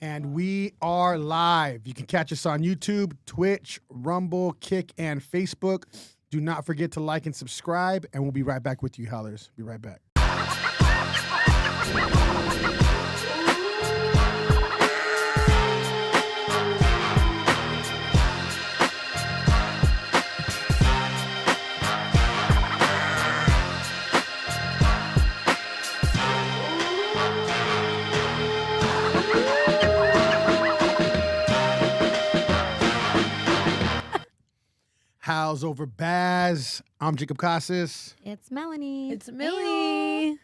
And we are live. You can catch us on YouTube, Twitch, Rumble, Kick, and Facebook. Do not forget to like and subscribe, and we'll be right back with you, Howlers. Be right back. Howls over Baaz. I'm Jacob Casas. It's Melanie. It's Millie.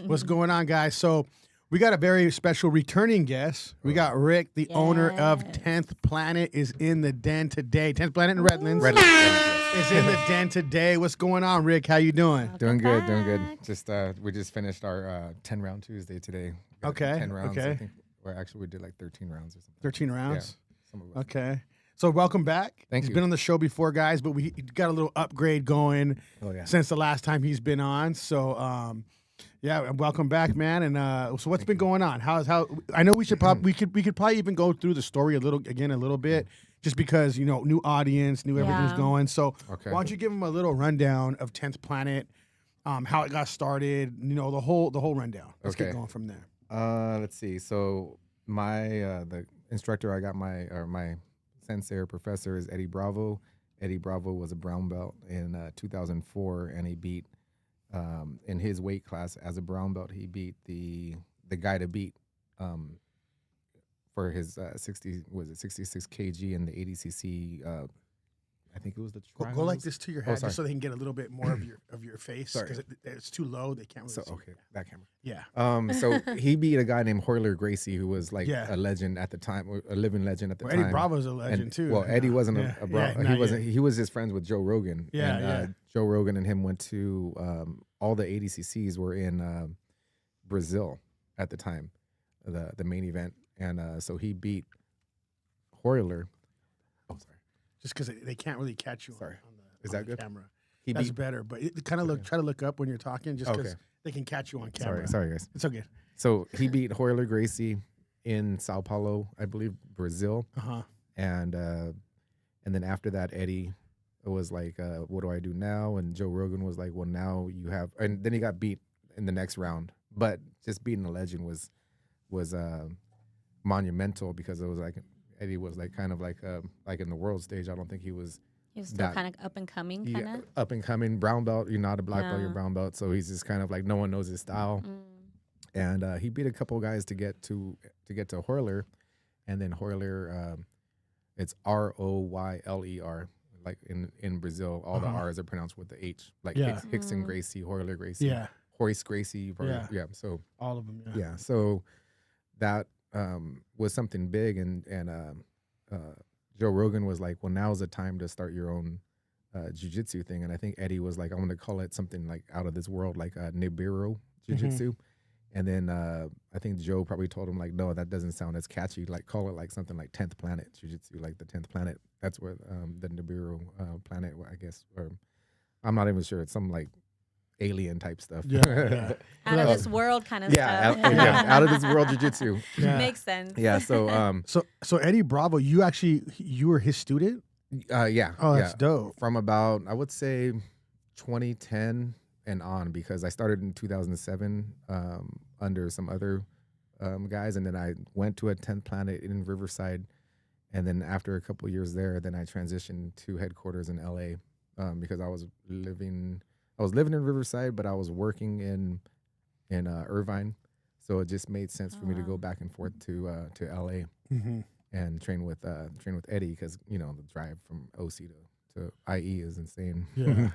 What's going on, guys? So we got a very special returning guest. We got Rick, the owner of 10th Planet, is in the den today. 10th Planet in Redlands. Is in the den today. What's going on, Rick? How you doing? Doing good, doing good. Just we just finished our 10-round Tuesday today. We got 10 rounds. I think, or actually, we did like 13 rounds or something. 13 rounds? Yeah, some of us. Okay. So welcome back. Thank He's you. been on the show before, guys, but we got a little upgrade going since the last time he's been on. So, yeah, welcome back, man. And so what's been going on? How? I know we should we could probably even go through the story a little bit, just because new audience, everything's going. So why don't you give them a little rundown of 10th Planet, how it got started, the whole rundown. Let's get going from there. Let's see. So my the instructor I got my sensei or professor is Eddie Bravo. Eddie Bravo was a brown belt in 2004, and he beat in his weight class as a brown belt. He beat the guy to beat for his 66 kg and the 80cc. I think it was the trials. Go like this to your head, just so they can get a little bit more of your face, because it's too low. They can't really see. That camera. Yeah. So he beat a guy named Howler Gracie, who was like a legend at the time, a living legend at the time. Eddie Bravo's a legend too. Well, Eddie wasn't a Bravo. He wasn't. He was his friends with Joe Rogan. Joe Rogan and him went to all the 80cc's were in Brazil at the time, the main event, and so he beat Howler. Oh, sorry. Just because they can't really catch you on the good? camera. That's better, but try to look up when you're talking, just because they can catch you on camera. Sorry, guys. It's okay. So he beat Howler Gracie in Sao Paulo, I believe, Brazil. And then after that, Eddie was like, "What do I do now?" And Joe Rogan was like, "Well, now you have." And then he got beat in the next round. But just beating a legend was monumental, because it was like Eddie was like kind of like in the world stage. I don't think he was. He was still kind of up and coming, kind of. Up and coming, brown belt. You're not a black belt, you're brown belt. So he's just kind of like, no one knows his style. And he beat a couple guys to get to Howler, and then Howler, it's Royler. Like in Brazil, all the R's are pronounced with the H, like Hickson Gracie, Howler Gracie, Hoist Gracie, So all of them, So that was something big, and Joe Rogan was like, well, now's the time to start your own jiu-jitsu thing. And I think Eddie was like, I'm going to call it something like out of this world, like Nibiru jiu-jitsu. And then I think Joe probably told him like, no, that doesn't sound as catchy. Like, call it like something like 10th Planet jiu-jitsu, like the 10th Planet. That's where the Nibiru planet, I guess, or I'm not even sure. It's some like alien type stuff. Out of this world kind of stuff. Out of this world jiu-jitsu. Makes sense. Yeah, so so Eddie Bravo, you were his student? Yeah. Oh, that's dope. From about, I would say 2010 and on, because I started in 2007 under some other guys, and then I went to a 10th Planet in Riverside, and then after a couple of years there, then I transitioned to headquarters in LA, because I was living in Riverside, but I was working in Irvine, so it just made sense for me to go back and forth to LA and train with Eddie, because the drive from OC to IE is insane. Yeah.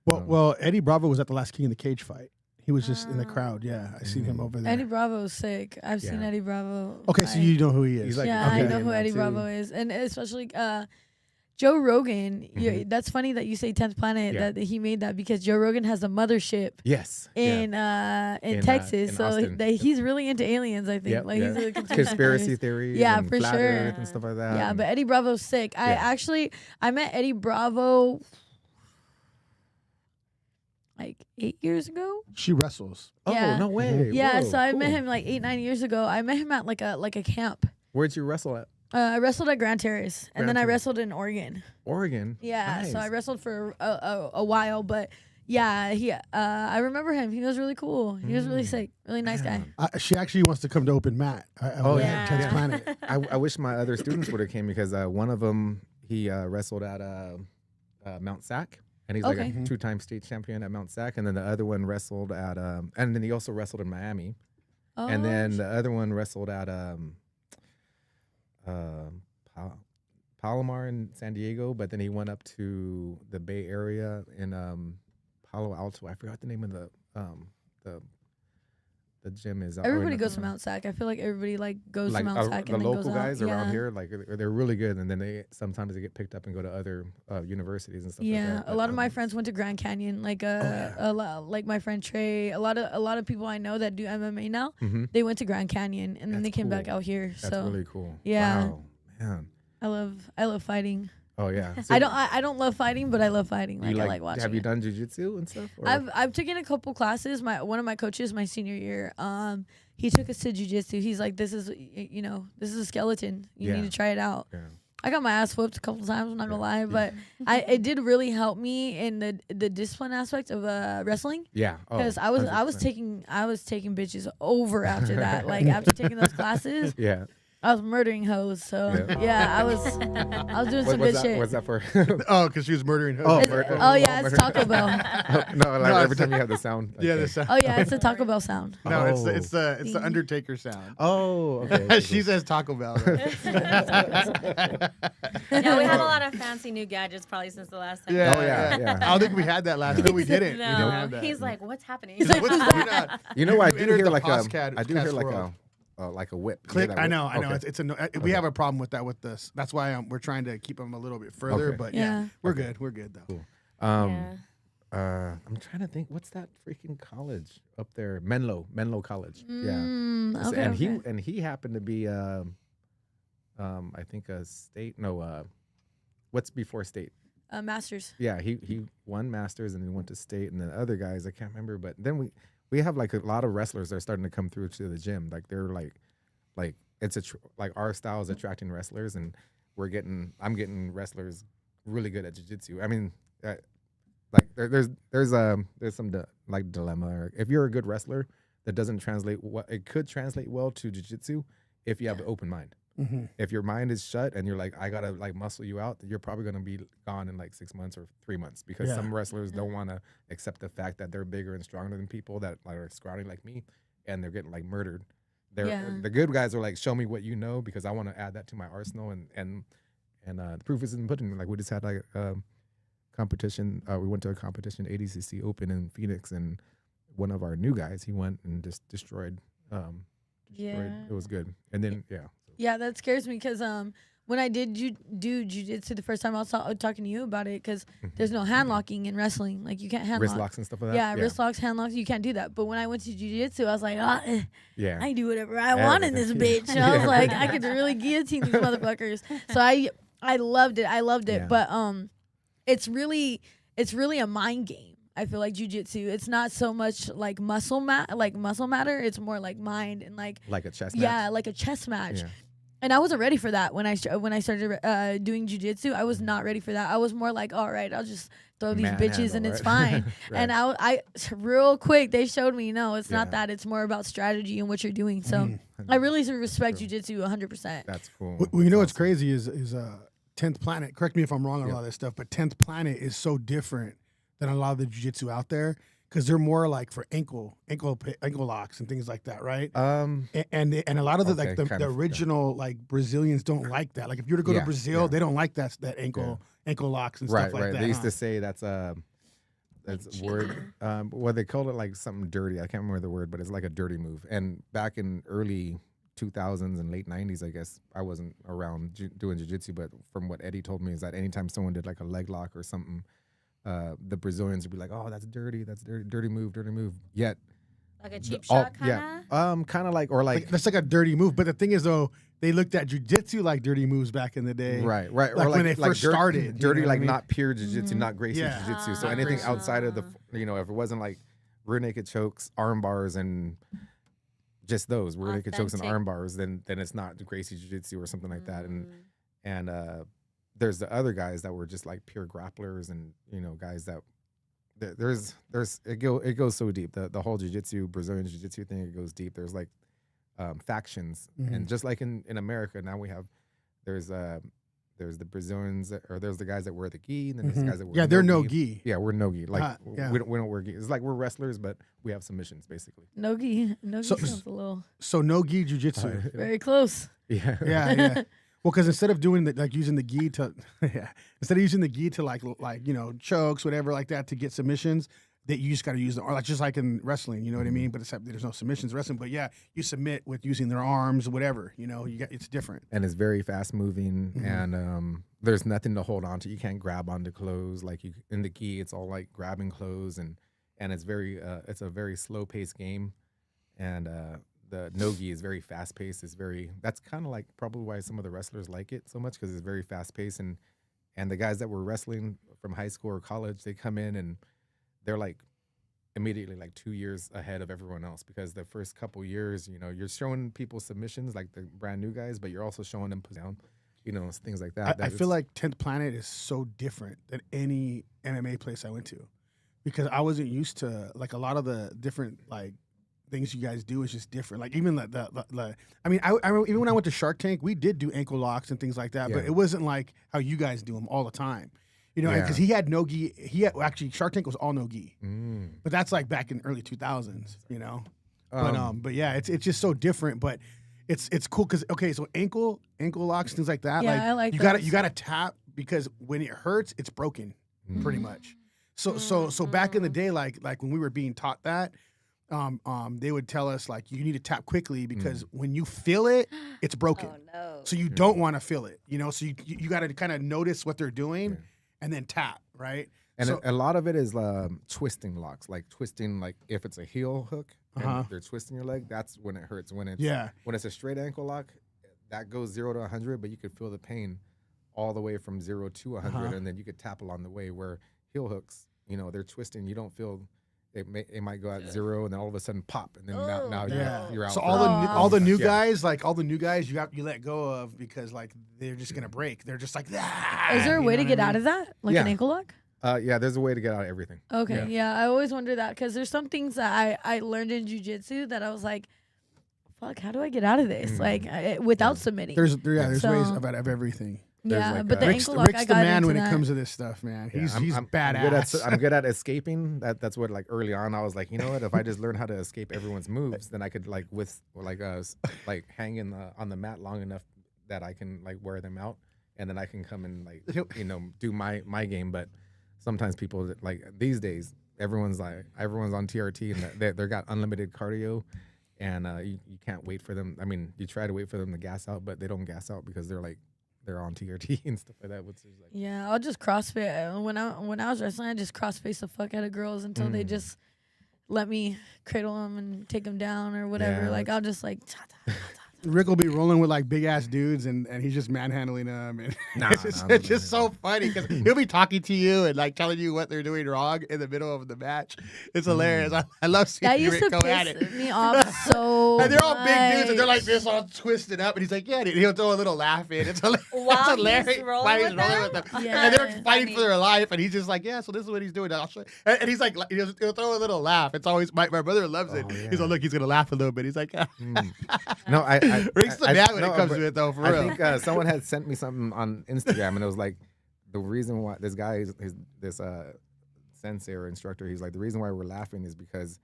Well, Eddie Bravo was at the last King of the Cage fight. He was just in the crowd. Yeah, I seen him over there. Eddie Bravo's sick. I've seen Eddie Bravo. Okay, so you know who he is. He's like, I know who Eddie Bravo is, and especially Joe Rogan. That's funny that you say 10th Planet, that he made that, because Joe Rogan has a mothership. Yes. In Texas, in so he's really into aliens. I think he's a conspiracy theories. Yeah, and for flat sure. Earth and stuff like that. Yeah, but Eddie Bravo's sick. I met Eddie Bravo. like 8 years ago. She wrestles. Oh, Yeah. no way. Yeah, Whoa, so I cool. met him like 8-9 years ago. I met him at like a camp. Where'd you wrestle at? I wrestled at Grand Terrace, and then I Terrace. wrestled in Oregon. Oregon. Yeah, Nice. so I wrestled for a while, but yeah, I remember him. He was really cool. He was really sick, really nice guy. She actually wants to come to Open Mat. yeah. Tenth Planet. I wish my other students would have came because one of them he wrestled at Mount Sac, and he's like Okay. a 2-time state champion at Mount Sac, and then the other one wrestled at and then he also wrestled in Miami, Oh, and then the other one wrestled at Palomar in San Diego, but then he went up to the Bay Area in Palo Alto. I forgot the name of the gym is. everybody goes to Mount Sac. I feel like everybody like goes to Mount Sac the and then local goes guys out. around here, like they're really good, and then they sometimes they get picked up and go to other universities and stuff. Yeah, like that. a lot of my friends went to Grand Canyon. Like like my friend Trey. A lot of people I know that do MMA now. Mhm. They went to Grand Canyon and then That's they came back cool. out here. That's so really cool. yeah. Wow, man. I love fighting. Oh yeah. I don't love fighting, but I love fighting. Like, I like watching. Have you it. done jujitsu and stuff? Or? I've taken a couple classes. One of my coaches, my senior year, he took us to jujitsu. He's like, this is a skeleton. You need to try it out. Yeah. I got my ass whooped a couple times. I'm not gonna lie, but it did really help me in the discipline aspect of wrestling. Yeah. Because I was 100%. taking bitches over after that. Like after taking those classes, Yeah. I was murdering hoes. So yeah, I was doing some good shit. What's that for? Oh, because she was murdering her. Oh, It's Taco Bell. no, like every time you have the sound. Yeah, okay. the sound. Oh yeah, it's the Taco Bell sound. No, Oh. it's the Undertaker sound. Oh, okay. She says Taco Bell. Right? Yeah, we had a lot of fancy new gadgets probably since the last time. Yeah, Oh, yeah. I don't think we had that last time. We didn't. We didn't No, have that. he's like, what's happening? He's like, what's going on? You know, I You do entered hear the like podcast I do hear world. like a whip. You Click. hear that I whip? know. Okay. It's we have a problem with that with this. That's why we're trying to keep them a little bit further. Okay. But Yeah. we're good. We're good though. Cool. Yeah. I'm trying to think. What's that freaking college up there? Menlo College. Yeah. Okay, And he happened to be I think a state. No. What's before state? Masters. Yeah. He won masters and he went to state, and the other guys I can't remember. But then we have like a lot of wrestlers that are starting to come through to the gym. Like they're like it's like our style is attracting wrestlers, and I'm getting wrestlers really good at jiu-jitsu. I mean, like there's some dilemma. Or if you're a good wrestler, that doesn't translate. It could translate well to jiu-jitsu if you have an open mind. Mm-hmm. If your mind is shut and you're like, I gotta like muscle you out, you're probably gonna be gone in like 6 months or 3 months because some wrestlers don't want to accept the fact that they're bigger and stronger than people that are scrawny like me, and they're getting like murdered. The good guys are like, show me what you know because I want to add that to my arsenal, and the proof is in the pudding. Like we just had like competition. We went to a competition, ADCC Open in Phoenix, and one of our new guys, he went and just destroyed. It was good, and then Yeah, that scares me because when I did do jujitsu the first time, I was talking to you about it because there's no hand locking in wrestling. Like you can't hand wrist lock. locks and stuff like that. Yeah, wrist locks, hand locks, you can't do that. But when I went to jujitsu, I was like, I can do whatever I want in this bitch. And I was like, I could really guillotine these motherfuckers. So I loved it. Yeah. But it's really a mind game. I feel like jujitsu. It's not so much like muscle matter. It's more like mind and like a chess match. Yeah, like a chess match. Yeah. And I wasn't ready for that when I started doing jujitsu. I was not ready for that. I was more like, all right, I'll just throw these bitches and it's fine. Right. And I real quick they showed me no, it's not that. It's more about strategy and what you're doing. So I really respect jujitsu 100%. That's cool. Well, you know what's crazy is 10th Planet. Correct me if I'm wrong on a lot of this stuff, but 10th Planet is so different than a lot of the jiu-jitsu out there because they're more like for ankle locks and things like that, right? And a lot of the original like Brazilians don't like that. Like if you were to go to Brazil, they don't like that ankle locks and stuff like that. They used to say that's a word. Well, they called it like something dirty. I can't remember the word, but it's like a dirty move. And back in early 2000s and late 90s, I guess I wasn't around doing jiu-jitsu, but from what Eddie told me is that anytime someone did like a leg lock or something, the Brazilians would be like, "Oh, that's dirty, dirty move." Yet, like a cheap shot, kind of. Kind of like, or like that's like a dirty move. But the thing is, though, they looked at jiu-jitsu like dirty moves back in the day. Right. Like when they first started. Dirty, you know what I like mean? not pure jiu-jitsu, not Gracie jiu-jitsu. So Not anything Gracie. outside of the, if it wasn't like rear naked chokes, arm bars, and just those rear naked chokes and Authentic. arm bars, then it's not the Gracie jiu-jitsu or something like that. And there's the other guys that were just like pure grapplers, and guys that it goes so deep. The whole jiu-jitsu, Brazilian jiu-jitsu thing, it goes deep. There's like factions, and just like in America now, we have there's the Brazilians or there's the guys that wear the gi, and then there's the guys that wear they're no gi. Yeah, we're no gi. Like we yeah. don't wear gi. It's like we're wrestlers, but we have submissions basically. No-gi So- sounds a little So no gi jiu-jitsu. very close. Yeah. Yeah. Well, because instead of doing using the gi to, instead of using the gi to like chokes, whatever like that to get submissions, that you just got to use the, or like just like in wrestling, you know what I mean? But except there's no submissions in wrestling. But yeah, you submit with using their arms, whatever. It's different. And it's very fast moving, and there's nothing to hold on to. You can't grab onto clothes like you in the gi. It's all like grabbing clothes, and it's it's a very slow paced game, and the no-gi is very fast-paced. That's kind of like probably why some of the wrestlers like it so much, because it's very fast-paced. And the guys that were wrestling from high school or college, they come in and they're like immediately like 2 years ahead of everyone else, because the first couple years, you're showing people submissions like the brand new guys, but you're also showing them down, things like that. I feel like 10th Planet is so different than any MMA place I went to, because I wasn't used to like a lot of the different like things you guys do is just different. Like even the I mean, I remember even when I went to Shark Tank, we did do ankle locks and things like that, but it wasn't like how you guys do them all the time. Because he had no gi. Actually Shark Tank was all no gi, but that's like back in early 2000s. But yeah, it's just so different. But it's cool because so ankle locks, things like that. Yeah, like I like you those. gotta tap, because when it hurts, it's broken, pretty much. So back in the day, like when we were being taught that, they would tell us like you need to tap quickly, because when you feel it, it's broken. Oh no. So you don't want to feel it, So you got to kind of notice what they're doing and then tap, right? And so, a lot of it is twisting locks, like twisting, like if it's a heel hook and they're twisting your leg, that's when it hurts. When it's a straight ankle lock, that goes 0 to 100, but you could feel the pain all the way from 0 to 100, and then you could tap along the way. Where heel hooks, they're twisting, you don't feel. It might go at 0, and then all of a sudden pop, and then now you're out. So all the new guys, you let go of, because like they're just gonna break. They're just like that. Is there a way to get out of that, like an ankle lock? Yeah, there's a way to get out of everything. Okay, yeah, I always wonder that, because there's some things that I learned in jiu-jitsu that I was like, fuck, how do I get out of this? Like without submitting. There's ways of everything. Yeah, like but the Rick's, ankle lock, Rick's I the got man into when that. it comes to this stuff, man. He's I'm badass. I'm good at escaping. That's what, like, early on I was like, you know what? If I just learn how to escape everyone's moves, then I could like hang on the mat long enough that I can like wear them out, and then I can come and like do my game. But sometimes people, like these days, everyone's on TRT, and they got unlimited cardio. And you can't wait for them. I mean, you try to wait for them to gas out, but they don't gas out because they're on TRT and stuff like that. Which is like, yeah, I'll just CrossFit. When I was wrestling, I just CrossFit the fuck out of girls until they just let me cradle them and take them down or whatever. Yeah, like I'll just like. Rick will be rolling with like big ass dudes, and he's just manhandling them, and it's just so funny because he'll be talking to you and like telling you what they're doing wrong in the middle of the match. It's hilarious. I love That seeing used Rick to go at it. piss me off so. And they're all big dudes, and they're like much. this, all twisted up. And he's like, yeah, and he'll throw a little laugh in. It's hilarious. While he's hilarious. rolling While he's with rolling them? with them. Yeah. And they're fighting Funny. for their life, and he's just like, yeah, so this is what he's doing. I'll show you. And he's like, he'll throw a little laugh. It's always, my brother loves it. Yeah. He's like, look, he's going to laugh a little bit. He's like, no, Rick's the man when it comes to it, though, for I real. think someone had sent me something on Instagram, and it was like the reason why this guy this sensei or instructor, he's like, the reason why we're laughing is because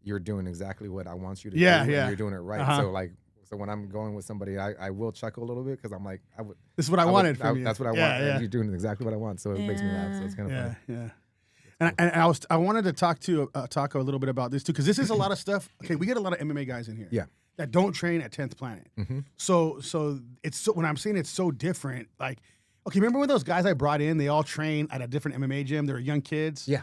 you're doing exactly what I want you to do. Yeah. And you're doing it right. Uh-huh. So when I'm going with somebody, I will chuckle a little bit because I'm like, This is what I wanted from you. That's what I want. Yeah. And you're doing exactly what I want. So it makes me laugh. So it's kind of funny. Yeah. And I wanted to talk a little bit about this too, because this is a lot of stuff. Okay, we get a lot of MMA guys in here. Yeah. That don't train at 10th Planet. Mm-hmm. So it's when I'm saying it's so different, like, okay, remember when those guys I brought in, they all train at a different MMA gym? They were young kids. Yeah.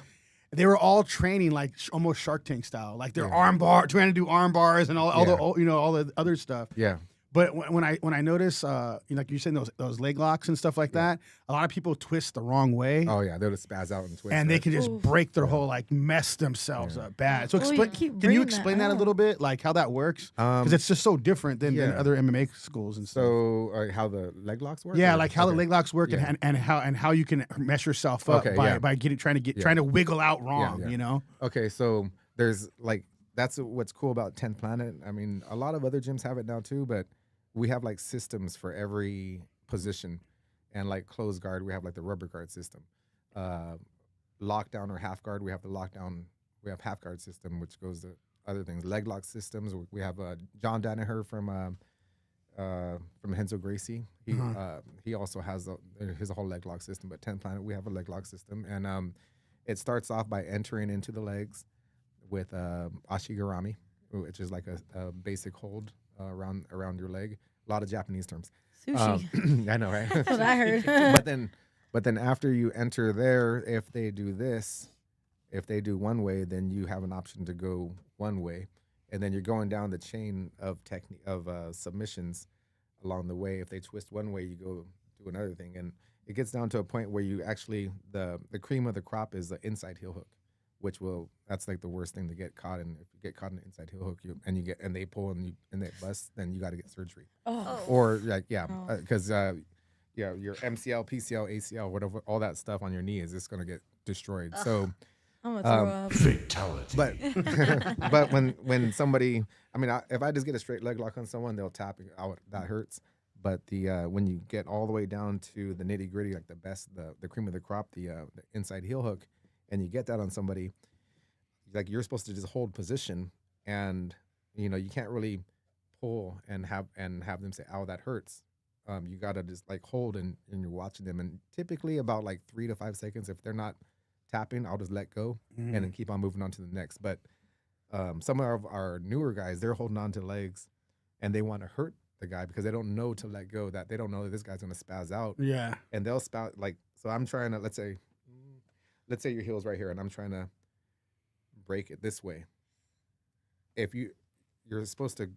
They were all training like almost Shark Tank style, like they're trying to do arm bars and all the all the other stuff. Yeah. But when I notice, like you said, those leg locks and stuff like that, a lot of people twist the wrong way. Oh yeah, they'll just spaz out and twist. And they can just break their whole, like, mess themselves up bad. So can you explain that a little bit, like how that works? Because it's just so different than other MMA schools and stuff. So how the leg locks work? Yeah, like how the leg locks work and how you can mess yourself up by trying to wiggle out wrong. You know? Okay, so there's like that's what's cool about 10th Planet. I mean, a lot of other gyms have it now too, but we have like systems for every position, and like closed guard, we have like the rubber guard system. Lockdown or half guard, we have the lockdown. We have half guard system, which goes to other things. Leg lock systems, we have John Danaher from Henzo Gracie. He also has his whole leg lock system. But 10th Planet, we have a leg lock system, and it starts off by entering into the legs with ashigarami, which is like a basic hold around your leg. A lot of Japanese terms. Sushi. I know, right? That's what I heard. but then after you enter there, if they do one way, then you have an option to go one way, and then you're going down the chain of submissions along the way. If they twist one way, you go do another thing, and it gets down to a point where you actually the cream of the crop is the inside heel hook, that's like the worst thing to get caught in. If you get caught in the inside heel hook, and they pull and they bust, then you got to get surgery. Oh. Or like because your MCL, PCL, ACL, whatever, all that stuff on your knee is just gonna get destroyed. So I'm gonna throw up. Fatality. But when somebody, I mean, if I just get a straight leg lock on someone, they'll tap it out. That hurts. But when you get all the way down to the nitty gritty, like the cream of the crop, the inside heel hook, and you get that on somebody, like you're supposed to just hold position, and you can't really pull and have them say, "Ow, that hurts." You gotta just like hold and you're watching them, and typically about like 3 to 5 seconds. If they're not tapping, I'll just let go and then keep on moving on to the next. But some of our newer guys, they're holding on to legs, and they want to hurt the guy because they don't know to let go. That they don't know that this guy's gonna spaz out. Yeah, and they'll spout like. So I'm trying to let's say your heel's right here, and I'm trying to break it this way. If you're supposed to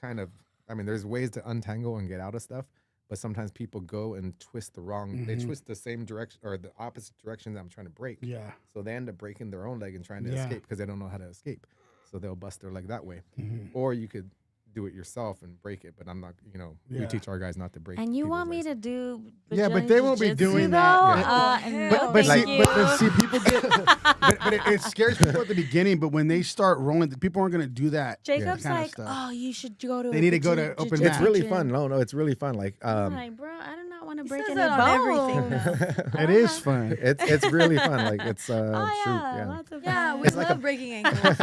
kind of, I mean, there's ways to untangle and get out of stuff, but sometimes people go and twist the wrong. They twist the same direction or the opposite direction that I'm trying to break. Yeah. So they end up breaking their own leg and trying to escape because they don't know how to escape. So they'll bust their leg that way. Or you could do it yourself and break it, but I'm not, we teach our guys not to break. And you want me to do but they won't be doing that. But see, people get, but it scares people at the beginning. But when they start rolling, people aren't going to do that. Jacob's like, oh, you should go to. They need to go to open mat. It's really fun. No, it's really fun. Like, I'm like, bro, I do not want to break any that on bones. everything. It is fun. It's really fun. Like it's Lots of Yeah, fun. we love breaking ankles.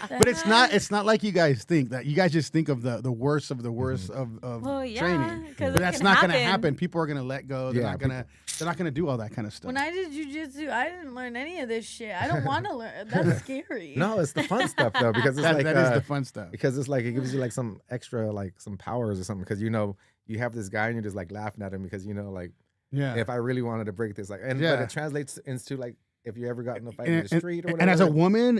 But it's not like you guys think that. You guys just think of the worst of the worst of training. But that's not going to happen. People are going to let go. They're not going to do all that kind of stuff. When I did jujitsu, I didn't learn any of this shit. I don't want to learn. That's scary. No, it's the fun stuff though, because it's that is the fun stuff. Because it's like it gives you like some extra like some powers or something. Because you have this guy and you're just like laughing at him because if I really wanted to break this but it translates into like. If you ever got in a fight in the street or whatever. And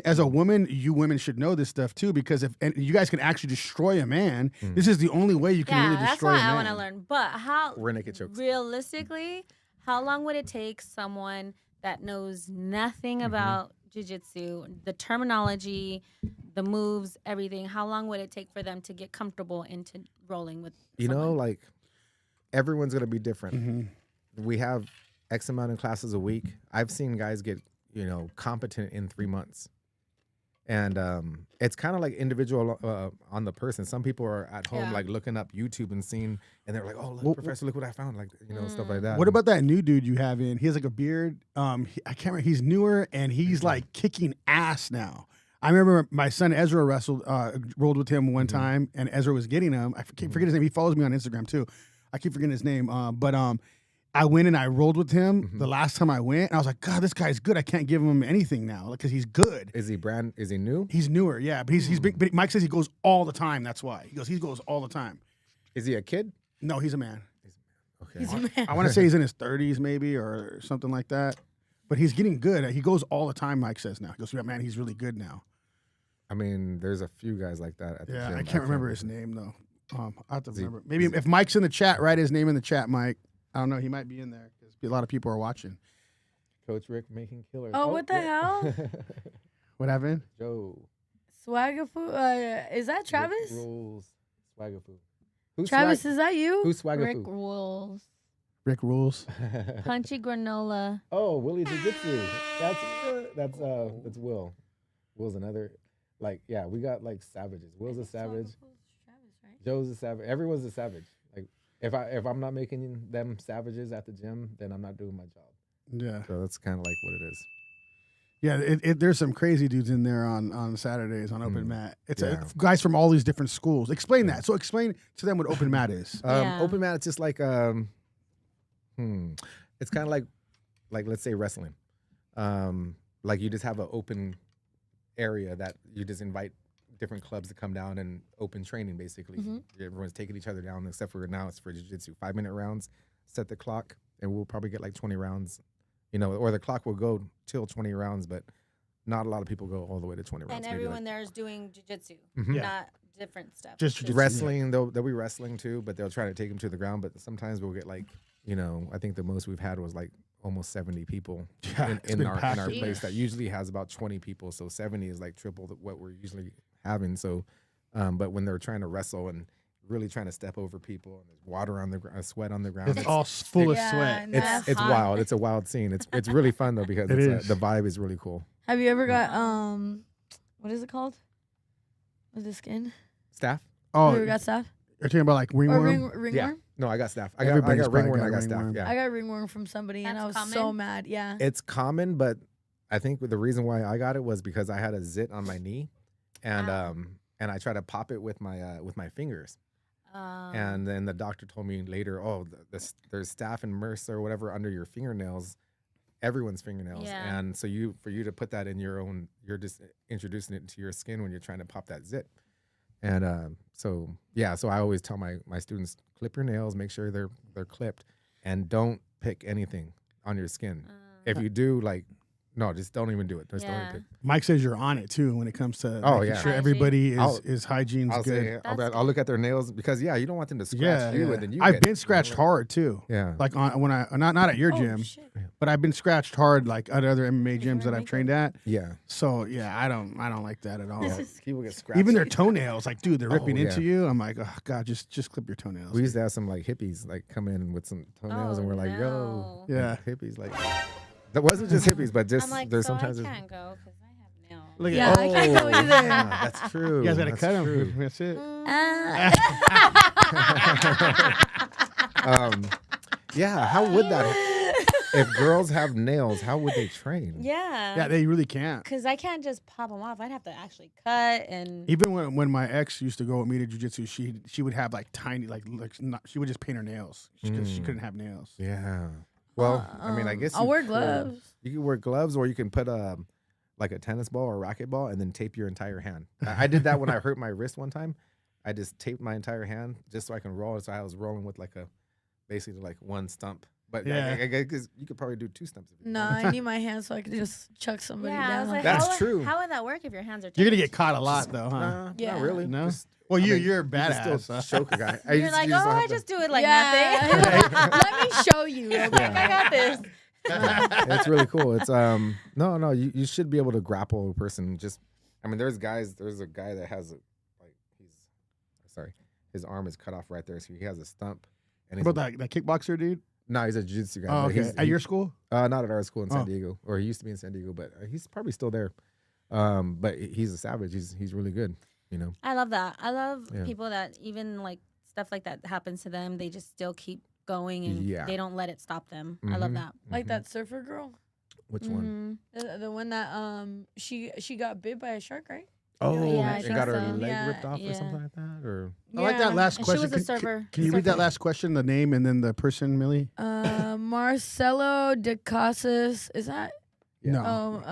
as a woman, you women should know this stuff too, because and you guys can actually destroy a man. This is the only way you can really destroy a man. That's why I want to learn. But how rear naked chokes. Realistically, how long would it take someone that knows nothing about jiu-jitsu, the terminology, the moves, everything, how long would it take for them to get comfortable into rolling with someone? Like everyone's going to be different. We have X amount of classes a week. I've seen guys get, competent in 3 months. And it's kind of like individual on the person. Some people are at home like looking up YouTube and seeing, and they're like, "Oh, look, professor, look what I found!" Like stuff like that. What about that new dude you have in? He has like a beard. I can't remember. He's newer and he's like kicking ass now. I remember my son Ezra rolled with him one time, and Ezra was getting him. I forget his name. He follows me on Instagram too. I keep forgetting his name. But I went and I rolled with him the last time I went, and I was like, God, this guy's good. I can't give him anything now because he's good. Is he new? He's newer, yeah. But he's big. But Mike says he goes all the time. That's why he goes all the time. Is he a kid? No, he's a man. Okay. He's a man. I want to say he's in his 30s maybe or something like that. But he's getting good. He goes all the time. Mike says now. He goes, yeah, man, he's really good now. I mean, there's a few guys like that at the gym. I can't remember his name though. I have to remember. Maybe if Mike's in the chat, write his name in the chat, Mike. I don't know. He might be in there because a lot of people are watching. Coach Rick making killers. Oh, what the hell? What happened? Joe. Swaggerfoo. Is that Travis? Rick rules. Swaggerfoo. Who's Travis, is that you? Who's Swaggerfoo? Rick rules. Rick rules. Punchy granola. Oh, Willie Jiu-Jitsu. That's Will. Will's another. Like, yeah, we got like savages. Will's a savage. Travis, right? Joe's a savage. Everyone's a savage. Like, if I'm not making them savages at the gym, then I'm not doing my job. Yeah. So that's kind of like what it is. Yeah, there's some crazy dudes in there on Saturdays on open mat. It's guys from all these different schools. Explain that. So explain to them what open mat is. Open mat, it's just like it's kind of like let's say wrestling. Like you just have an open area that you just invite different clubs to come down and open training basically. Everyone's taking each other down except for now it's for jiu-jitsu. 5-minute rounds, set the clock, and we'll probably get like 20 rounds. Or the clock will go till 20 rounds, but not a lot of people go all the way to 20 rounds. And everyone there is doing jiu-jitsu, Yeah. not different stuff. Just jiu-jitsu. Wrestling, they'll be wrestling too, but they'll try to take them to the ground. But sometimes we'll get like, I think the most we've had was like almost 70 people in our place that usually has about 20 people. So 70 is like triple what we're usually having. So, but when they're trying to wrestle and really trying to step over people and there's water on the ground, sweat on the ground. It's all full of sweat. It's wild. It's a wild scene. It's really fun though because the vibe is really cool. Have you ever got what is it called? With the skin? Staff? Oh, you ever got staff? You're talking about like ringworm? Ringworm? Yeah. No, I got staff. I got ringworm. I got staff. Yeah. I got ringworm from somebody and I was so mad. Yeah. It's common, but I think the reason why I got it was because I had a zit on my knee, and I tried to pop it with my fingers. And then the doctor told me later, there's staph and MRSA or whatever under your fingernails, everyone's fingernails. Yeah. And so for you to put that in your own, you're just introducing it into your skin when you're trying to pop that zit. And so I always tell my students, clip your nails, make sure they're clipped, and don't pick anything on your skin. If you do, no, just don't even do it. Just don't even pick. Mike says you're on it too when it comes to making sure Hygiene. everybody is hygiene's I'll good. I'll look at their nails because you don't want them to scratch you and then you I've been scratched hard too. Yeah. Like when I not at your gym, but I've been scratched hard like at other MMA gyms that I've trained at. Yeah. So I don't like that at all. People get scratched. Even their toetoenails, like dude, they're ripping into you. I'm like, oh god, just clip your toenails. We used to have some like hippies like come in with some toenails and we're like, yo, hippies like. That wasn't just hippies, but just there's sometimes I can't go because I have nails. Look at I can't go either. That's true. You guys gotta cut them. That's it. How would that? If girls have nails, how would they train? Yeah, they really can't. Because I can't just pop them off. I'd have to actually cut and. Even when my ex used to go with me to jiu-jitsu, she would have like tiny she would just paint her nails because she couldn't have nails. Yeah. Well, I mean, I guess I'll wear gloves. You can wear gloves, or you can put like a tennis ball or a racquetball, and then tape your entire hand. I did that when I hurt my wrist one time. I just taped my entire hand just so I can roll. So I was rolling with basically like one stump. But I guess you could probably do 2 stumps. No, I need my hands so I could just chuck somebody down. I was like, that's true. How would that work if your hands are taped? You're gonna get caught a lot though, huh? Not really. No. Well, you're a badass. You still choke a guy. You're like, I just do it like nothing. Let me show you. I got this. It's really cool. It's no. You should be able to grapple a person. There's a guy that has his arm is cut off right there, so he has a stump. And about that kickboxer dude? No, he's a jiu-jitsu guy. Oh, okay. At your school? Not at our school in San Diego, or he used to be in San Diego, but he's probably still there. But he's a savage. He's really good. I love that. I love people that even like stuff like that happens to them, they just still keep going and they don't let it stop them. I love that. Like that surfer girl. Which one? The one that she got bit by a shark, right? Oh, I and think got her so. leg ripped off or something like that, or I like that last And question. she was a server. Can you read that last question? The name and then the person, Millie. Marcelo de Casas. Is that? No.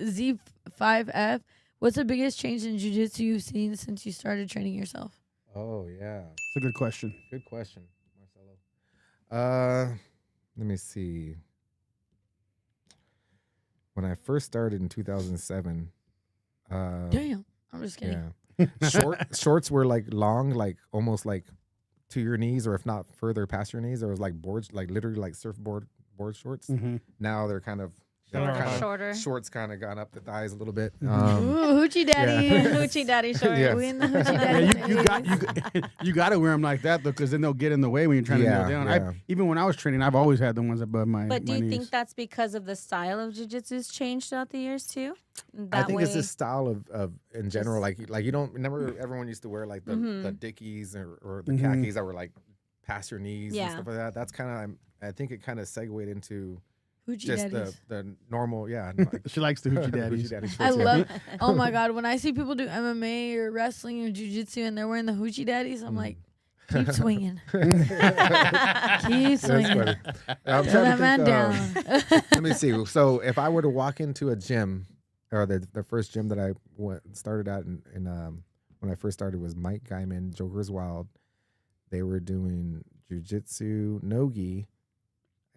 Z5F. What's the biggest change in jiu-jitsu you've seen since you started training yourself? Oh yeah, it's a good question. Good question, Marcelo. Let me see. When I first started in 2007. Damn. I'm just kidding. Shorts were like long, like almost like to your knees, or if not further past your knees. There was like boards, like literally like surfboard board shorts. Now they're kind of shorter. Shorts kind of gone up the thighs a little bit. Ooh, hoochie daddy. Hoochie daddy shorts. Yeah. We in the hoochie daddy. You got to wear them like that though, because then they'll get in the way when you're trying to kneel down. Yeah. Even when I was training, I've always had the ones above my. But do you knees. think that's because of the style of jiu-jitsu's changed throughout the years too? I think it's the style of in general. Like you don't remember everyone used to wear like the Dickies or the khakis that were like past your knees and stuff like that. That's kind of I think it kind of segued into Hoochie just daddies. the normal, She likes the hoochie daddies. shorts, I love. Oh my god, when I see people do MMA or wrestling or jiu-jitsu and they're wearing the hoochie daddies, I'm like, keep swinging, keep swinging. I'm Throw trying that to man think, down. let me see. So if I were to walk into a gym, or the first gym that I started at in when I first started was Mike Guyman, Joker's Wild. They were doing jiu-jitsu, no-gi,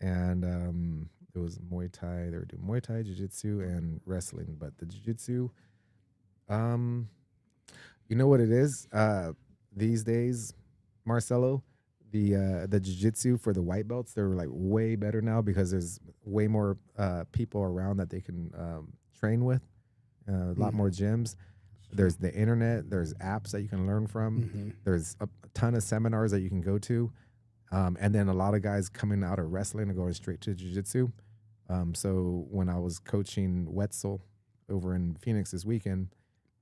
and it was Muay Thai. They were doing Muay Thai, jiu-jitsu, and wrestling. But the jiu-jitsu, you know what it is? These days, Marcelo, the jiu-jitsu for the white belts, they're like way better now because there's way more people around that they can train with. A lot more gyms. There's the internet. There's apps that you can learn from. There's a ton of seminars that you can go to. And then a lot of guys coming out of wrestling and going straight to jiu-jitsu. So when I was coaching Wetzel over in Phoenix this weekend,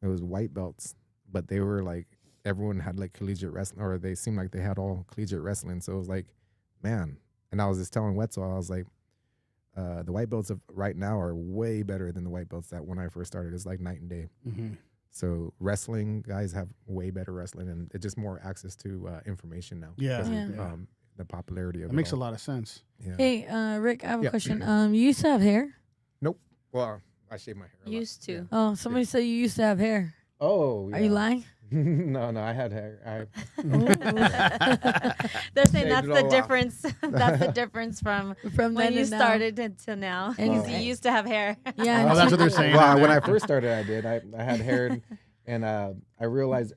it was white belts, but they were like, everyone had like collegiate wrestling, or they seemed like they had all collegiate wrestling. So it was like, man. And I was just telling Wetzel, I was like, the white belts of right now are way better than the white belts that when I first started. It's like night and day. So wrestling guys have way better wrestling, and it's just more access to information now. Yeah. The popularity of That it makes a all. lot of sense. Yeah. Hey, Rick, I have a question. You used to have hair? Nope. Well, I shave my hair a lot. Used to. Oh, somebody said you used to have hair. Oh, yeah. Are you lying? No, I had hair. They're saying Shaved that's it all the off. difference. That's the difference from From when then you to now. started until now. And You used to have hair. Yeah. Oh, that's what they're saying. Well, when I first started, I did. I had hair, and I realized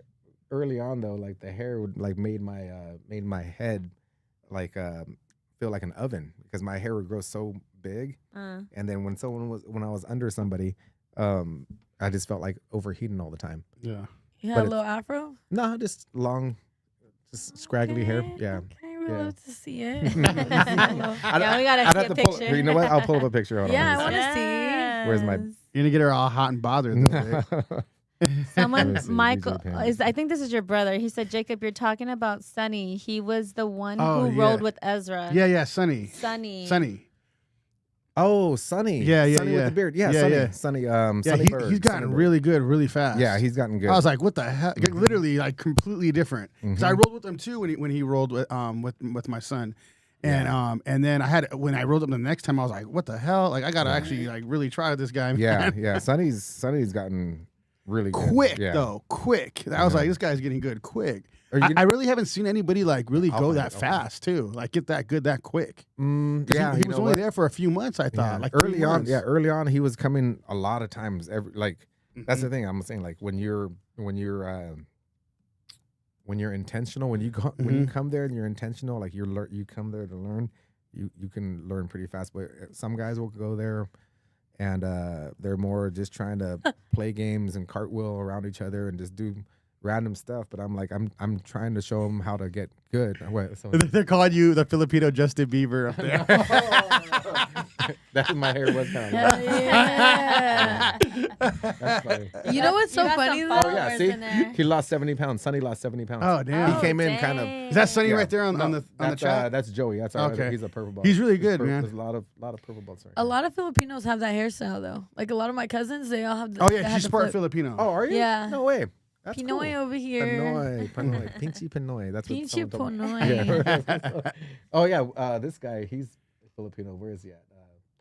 early on though, like the hair would like made my head like feel like an oven because my hair would grow so big, and then when I was under somebody, I just felt like overheating all the time. Yeah. You had a But little afro? No, just long, just scraggly hair. Yeah. Okay, we'd Yeah. love to see it. Yeah, we gotta see a picture. You know what? I'll pull up a picture. Hold on, Yeah, I let me want to see. Where's my- Yes. You're gonna get her all hot and bothered. Though, babe. Someone, Let me see, Michael, DJ Pants. I think this is your brother. He said, Jacob, you're talking about Sonny. He was the one Oh, who yeah. rolled with Ezra. Yeah, Sonny. Sonny. Oh, Sonny. Yeah, Sonny with the beard. Yeah, Yeah, Sonny. yeah. Sonny. Yeah, Sonny Bird. he's gotten Sonny Bird. really good, really fast. Yeah, he's gotten good. I was like, what the hell? Literally, like completely different. Because I rolled with him too when he rolled with my son, and then when I rolled up the next time, I was like, what the hell? Like I gotta actually like really try this guy. Man. yeah. Sonny's gotten really good. Quick Yeah. though, quick. I was like, this guy's getting good quick. Are you- I really haven't seen anybody like really go find that it, I'll find fast too. Like get that good that quick. Yeah, he you was know only what? there for a few months. I thought Yeah, like early 3 on. months. Yeah, early on he was coming a lot of times. That's the thing I'm saying. Like when you're intentional, when you come there and you're intentional, like you come there to learn, you can learn pretty fast. But some guys will go there and they're more just trying to play games and cartwheel around each other and just do random stuff. But I'm like, I'm trying to show them how to get good. They're calling you the Filipino Justin Bieber up there. That's what my hair was kind of. Hell yeah. That's funny. You know what's so You got funny some though? Oh yeah, followers see, in there. he lost 70 pounds. Sonny lost 70 pounds. Oh damn. He came in kind of. Is that Sonny right there on the That's, chat? that's Joey. That's Okay. He's a purple belt. He's really good, man. There's a lot of purple belts right A lot of Filipinos have that hairstyle though. Like a lot of my cousins, they all have. Oh they yeah, have she's the part flip. Filipino. Oh, are you? Yeah. No way. That's Pinoy cool. over here. Pinoy. Pinchy Pinoy. That's what Pinche someone told me. Pinoy. Yeah. Oh yeah. This guy, he's Filipino. Where is he at?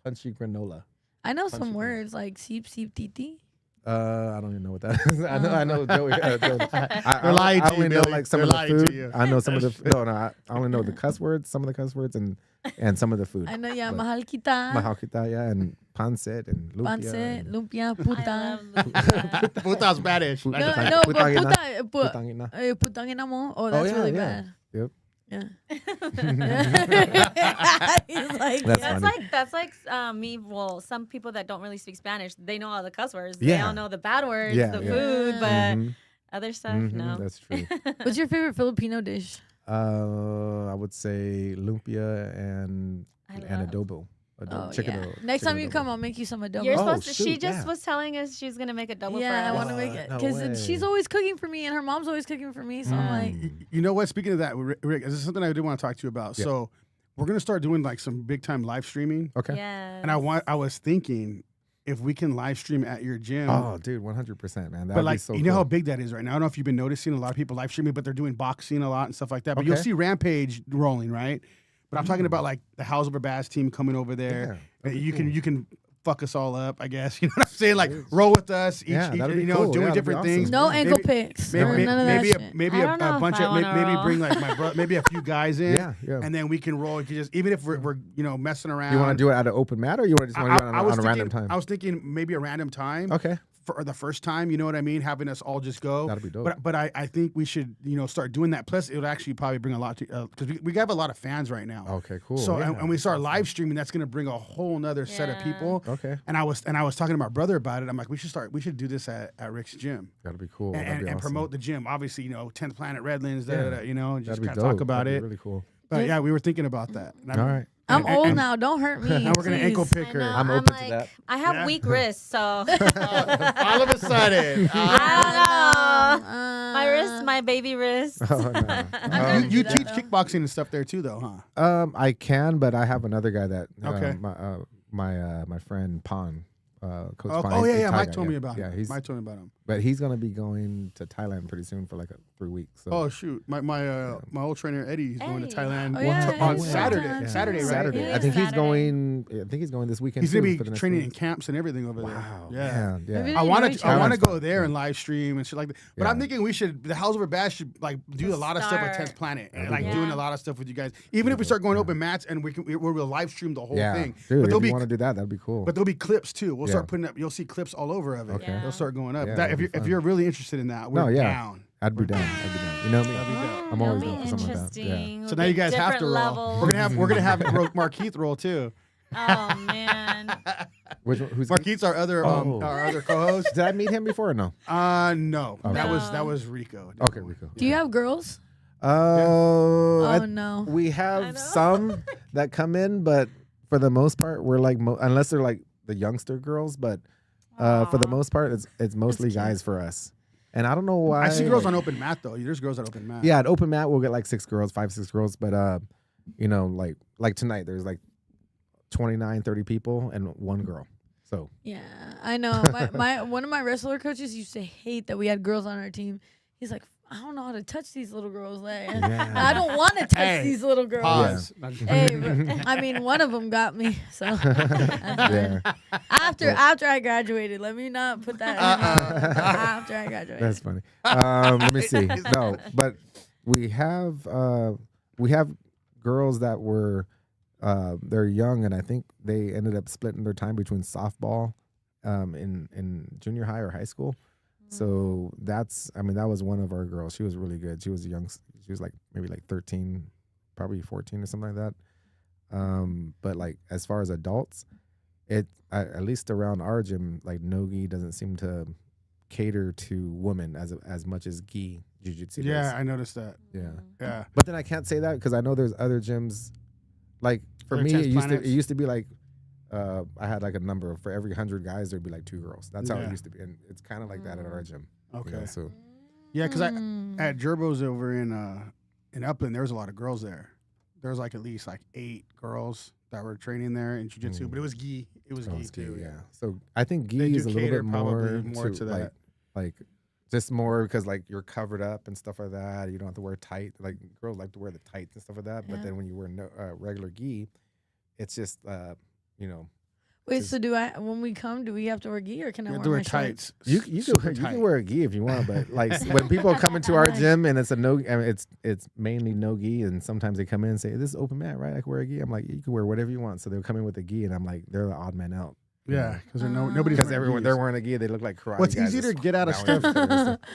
Punchy Granola. I know some Punch it. words like seep seep titi. I don't even know what that is. I know Joey. They're lying to you, I only know Billy. like some They're of the lying to food. you. I know some of the no. I only know the cuss words, some of the cuss words, and some of the food. I know, yeah, But mahal kita. mahal kita, yeah, and pancit and lumpia. Pancit, and lumpia, I puta. love lumpia. Puta's Spanish. No, Putangina. no, but Putangina. puta, Putangina. putangina mo. Oh, that's yeah, really yeah. bad. Yep. Yeah. He's like, That's yeah. funny. That's like me. Well, some people that don't really speak Spanish, they know all the cuss words. They Yeah. all know the bad words, Yeah, the yeah. food, but Mhm, other stuff, mhm, no. That's true. What's your favorite Filipino dish? I would say lumpia and I love- adobo. Oh, Chicken yeah. adobo. Next time chicken you adobo. come, I'll make you some adobo. You're Oh, supposed to. She shoot, just yeah. was telling us she's gonna make a double Yeah, I for want us. to make it No because way. she's always cooking for me, and her mom's always cooking for me. So I'm like, You know what? Speaking of that, Rick, this is something I did want to talk to you about. Yeah. So we're gonna start doing like some big time live streaming, Okay. Yes. and I was thinking if we can live stream at your gym. Oh, dude, 100%, man. That'd But like, be so you know cool. how big that is right now. I don't know if you've been noticing a lot of people live streaming, but they're doing boxing a lot and stuff like that. But you'll Okay. see Rampage rolling, right? But I'm talking about like the Howls of Baaz team coming over there. Yeah, that'd be You can fuck us all up, I guess. You know what I'm saying? Like roll with us, each, Yeah, that'd be you know, cool. doing Yeah, that'd be different awesome. things. no Maybe- ankle picks, Maybe, or none of that maybe, shit. maybe I don't know a if bunch I of wanna maybe roll. bring like my brother, maybe a few guys in, Yeah, yeah. and then we can roll. You just even if we're messing around. You want to do it at an open mat, or you want to just want to do it on a random time? I was thinking maybe a random time. Okay. For the first time, you know what I mean? Having us all just go. That'd be dope. But I think we should, start doing that. Plus, it would actually probably bring a lot to, because we have a lot of fans right now. Okay, cool. So, yeah. and we start live streaming, that's going to bring a whole nother set of Yeah. people. Okay. And I was talking to my brother about it. I'm like, we should do this at Rick's gym. That'd be cool. And, That'd be and awesome. promote the gym. Obviously, 10th Planet Redlands, Yeah. just That'd be kind of dope. talk about That'd it. be really cool. But yeah, we were thinking about that. And All right. I'm and- old and- now. Don't hurt me. Now we're going to please. ankle pick I her. know, I'm I'm open to like, that. I have Yeah. weak wrists, so All of a sudden. I don't know. Uh, My wrist, my baby wrist. Oh, no. gonna you do that, teach though. kickboxing and stuff there too, though, huh? I can, but I have another guy that Okay. my friend Pon, Coach Oh, Pon. oh, he's yeah, a yeah. Thai Mike guy, told me yeah. about Yeah, him. he's Mike told me about him. but he's gonna be going to Thailand pretty soon for like 3 weeks. So. Oh shoot, my old trainer Eddie, he's going to Eddie. Thailand Oh, yeah, on yeah. Saturday. Yeah. Saturday, right? Saturday. Yeah, I think he's Saturday. going. I think he's going this weekend. He's gonna too, be for the next training few in weeks. camps and everything over there. Wow. Yeah. Man, yeah. Maybe I they want know to each I other. want to That's go fun. there and live stream and shit like that. But I'm Yeah. thinking we should the Howls of Baaz should like do a lot of stuff with Start. 10th Planet and That'd like be doing cool. a lot of stuff with you guys. Even if we start going open mats and we'll live stream the whole Yeah, thing. dude. But If there'll you be want to do that, that'd be cool. but there'll be clips too. We'll start Yeah. putting up. You'll see clips all over of it. Okay. Yeah. They'll start going up. Yeah, That, that'd be if fun. you're really interested in that, we're No, yeah. down. I'd be down. I'd be down. You know me. That'd be dope. I'm always It'll down be for something like that. Yeah. interesting. So We'll now you get guys have to different roll. levels. We're gonna have Markeith roll too. Oh man. Which one, who's Markeith's our other Oh. our other co-host. Did I meet him before or no? No, Okay. that was Rico. Okay, Rico. Do you have girls? Oh, No. we I have know. some that come in, but for the most part, we're like unless they're like the youngster girls, but for the Aw. most part, it's mostly cute. guys for us. And I don't know why. I see girls like- on open mat though. There's girls on open mat. Yeah, at open mat we'll get like 6 girls, 6 girls, but like tonight there's like 29, 30 people and 1 girl. So Yeah, I know. My one of my wrestler coaches used to hate that we had girls on our team. He's like, I don't know how to touch these little girls. Like, Yeah. I don't want to touch Hey, these little girls. Pause. Hey, but, I mean, one of them got me. So yeah, after I graduated, let me not put that. After I graduated, that's funny. Let me see. No, but we have girls that were they're young, and I think they ended up splitting their time between softball in junior high or high school. So that was one of our girls. She was really good. She was like maybe like 13, probably 14 or something like that. But like as far as adults, at least around our gym, like no-gi doesn't seem to cater to women as much as gi jiu-jitsu does. Yeah, I noticed that. Yeah. Yeah. But then I can't say that because I know there's other gyms. Like for Other me, 10th it planets? used to be like I had like a number of, for every 100 guys there'd be like 2 girls. That's how Yeah. it used to be, and it's kind of like that at our gym. you know, Okay. so Yeah, because Mm. at Gerbo's over in Upland, there was a lot of girls there. There was like at least like 8 girls that were training there in jiu-jitsu, but it was gi. It was gi too. yeah. So I think They gi do is a little cater bit probably more, more to that. like just more because like you're covered up and stuff like that. You don't have to wear tight. Like girls like to wear the tights and stuff like that. But Yeah. then when you wear regular gi, it's just you know. Wait, so when we come, do we have to wear gi or can I wear do my wear tights. You can wear a gi if you want, but like when people come into our gym and it's it's mainly no gi, and sometimes they come in and say, "This is open mat, right? I can wear a gi." I'm like, "You can wear whatever you want." So they'll come in with a gi, and I'm like, they're the odd man out. Yeah, because nobody's because they're wearing a gi, they look like karate. Well, it's guys easy to get out of stuff.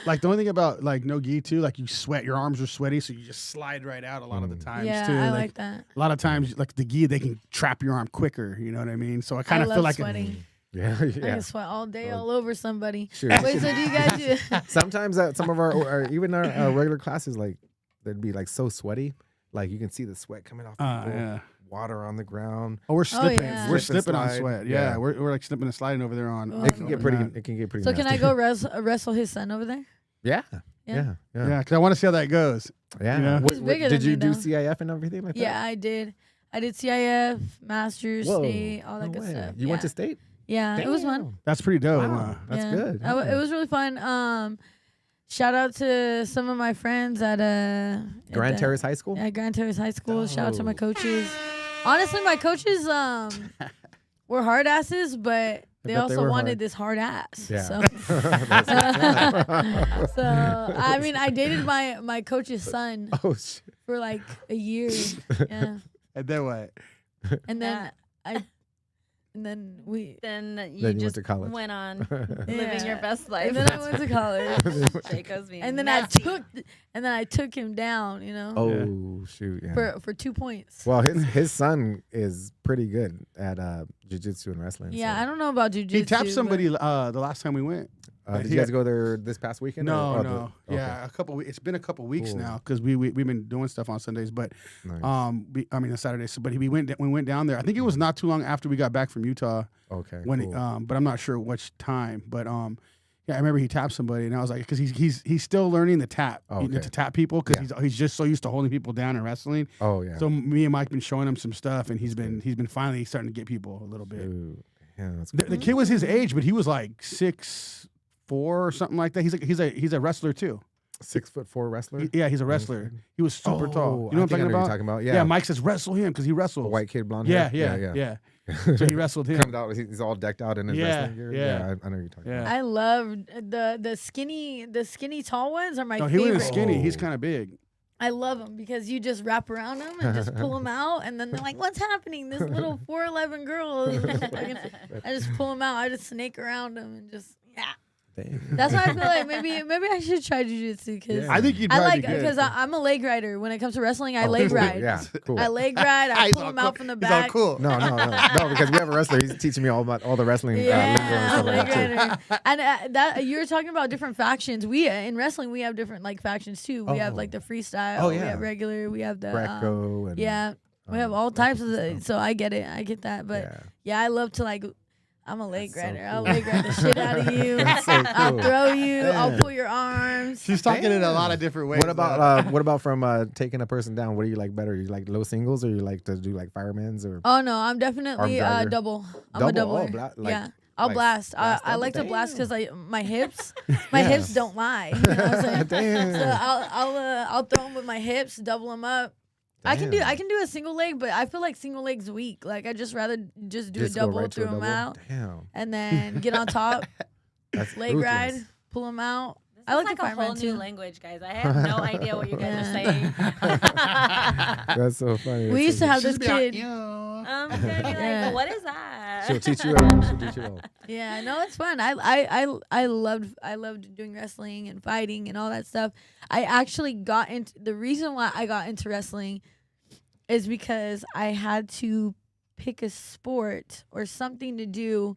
Like the only thing about like no gi too, like you sweat, your arms are sweaty, so you just slide right out a lot of the times too. I like that. A lot of times, like the gi, they can trap your arm quicker. You know what I mean? So I kind of feel like sweating. Yeah. I can sweat all day all over somebody. Sure. Wait, so do you guys do? Sometimes some of our even our regular classes, like they'd be like so sweaty, like you can see the sweat coming off. People. Water on the ground. Oh, we're slipping. Yeah. We're slipping on sweat. Yeah, we're like slipping and sliding over there on. It can get pretty. It can get pretty. So nasty. can I go wrestle his son over there? Yeah. Yeah. Because I want to see how that goes. Yeah. You know? He's bigger did than you me, do though. CIF and everything like that? Yeah, I did. I did CIF, Masters, Whoa. State, all that No good way. stuff. You went to state? Yeah, it was fun. That's pretty dope. Wow. That's good. It was really fun. Shout out to some of my friends at Grand Terrace High School. At Grand Terrace High School. Shout out to my coaches. Honestly, my coaches were hard asses, but they also wanted this hard ass. Yeah. So, I mean, I dated my coach's son for like a year. Yeah. And then what? And then Then you went just to college. went on living your best life. And then I went to college. Jacob's being and then nasty. I took him down, you know. Oh shoot! Yeah. For 2 points. Well, his son is pretty good at jiu-jitsu and wrestling. Yeah, so. I don't know about jiu-jitsu. He tapped somebody the last time we went. Did you guys go there this past weekend? No. Okay. Yeah, it's been a couple weeks Cool. now because we've been doing stuff on Sundays, but Nice. on Saturdays. But we went down there. I think it was not too long after we got back from Utah. Okay. When cool. But I'm not sure which time. But yeah, I remember he tapped somebody, and I was like, because he's still learning the tap, to tap people, because he's just so used to holding people down in wrestling. Oh yeah. So me and Mike been showing him some stuff, and he's been finally starting to get people a little bit. Ooh. Yeah, that's The kid was his age, but he was like 6'4" or something like that. He's a wrestler too. 6'4" wrestler. Yeah, he's a wrestler. He was super tall. You know what I'm I know what you're talking talking about. Yeah. Yeah, Mike says wrestle him because he wrestles. A white kid, blonde Yeah, hair. yeah. So he wrestled him. Comes out, he's all decked out in his wrestling gear. Yeah. I know what you're talking Yeah. about. I love the skinny tall ones are my No, he favorite. wasn't skinny. He's Oh. kind of big. I love them because you just wrap around them and just pull them out, and then they're like, "What's happening?" This little 4'11" girl. I just pull them out. I just snake around them and just Dang. That's why I feel like maybe I should try jiu-jitsu because I think you'd I probably like be good. because I'm a leg rider. When it comes to wrestling, I leg ride. Yeah, cool. I leg ride. I pull them out from the back. He's all cool. No, because we have a wrestler. He's teaching me all about all the wrestling lingo and stuff like that too. And that you were talking about different factions. We in wrestling we have different like factions too. We have like the freestyle. Oh, We yeah. have regular. We have the Greco and yeah. We have all types of the, so I get it. I get that. But yeah, I love to like. I'm a leg That's so rider. I'll cool. leg ride the shit out of you. That's so I'll cool. throw you. I'll Damn. pull your arms. She's talking in a lot of different ways. What about from taking a person down? What do you like better? You like low singles or you like to do like firemen's or? Oh no, I'm definitely Arm dragger. double. I'm a Double? Oh, doubler. like- I'll like blast. blast I like to double? blast Damn. because my hips, my hips don't lie. You know what I'm saying? Damn. So I'll throw them with my hips, double them up. I can do a single leg, but I feel like single leg's weak. Like I just rather just do Just a go double, right to throw a them double? out, Damn. and then get on top, That's leg ruthless. ride, pull them out. This I is like a the whole fireman new too. language, guys. I have no idea what you guys are saying. That's so funny. We used to have this She's be like, kid. I'm gonna be like, Yeah. what is that? She'll teach you all. She'll teach you all. Yeah, no, it's fun. I loved doing wrestling and fighting and all that stuff. I actually got into the reason why I got into wrestling is because I had to pick a sport or something to do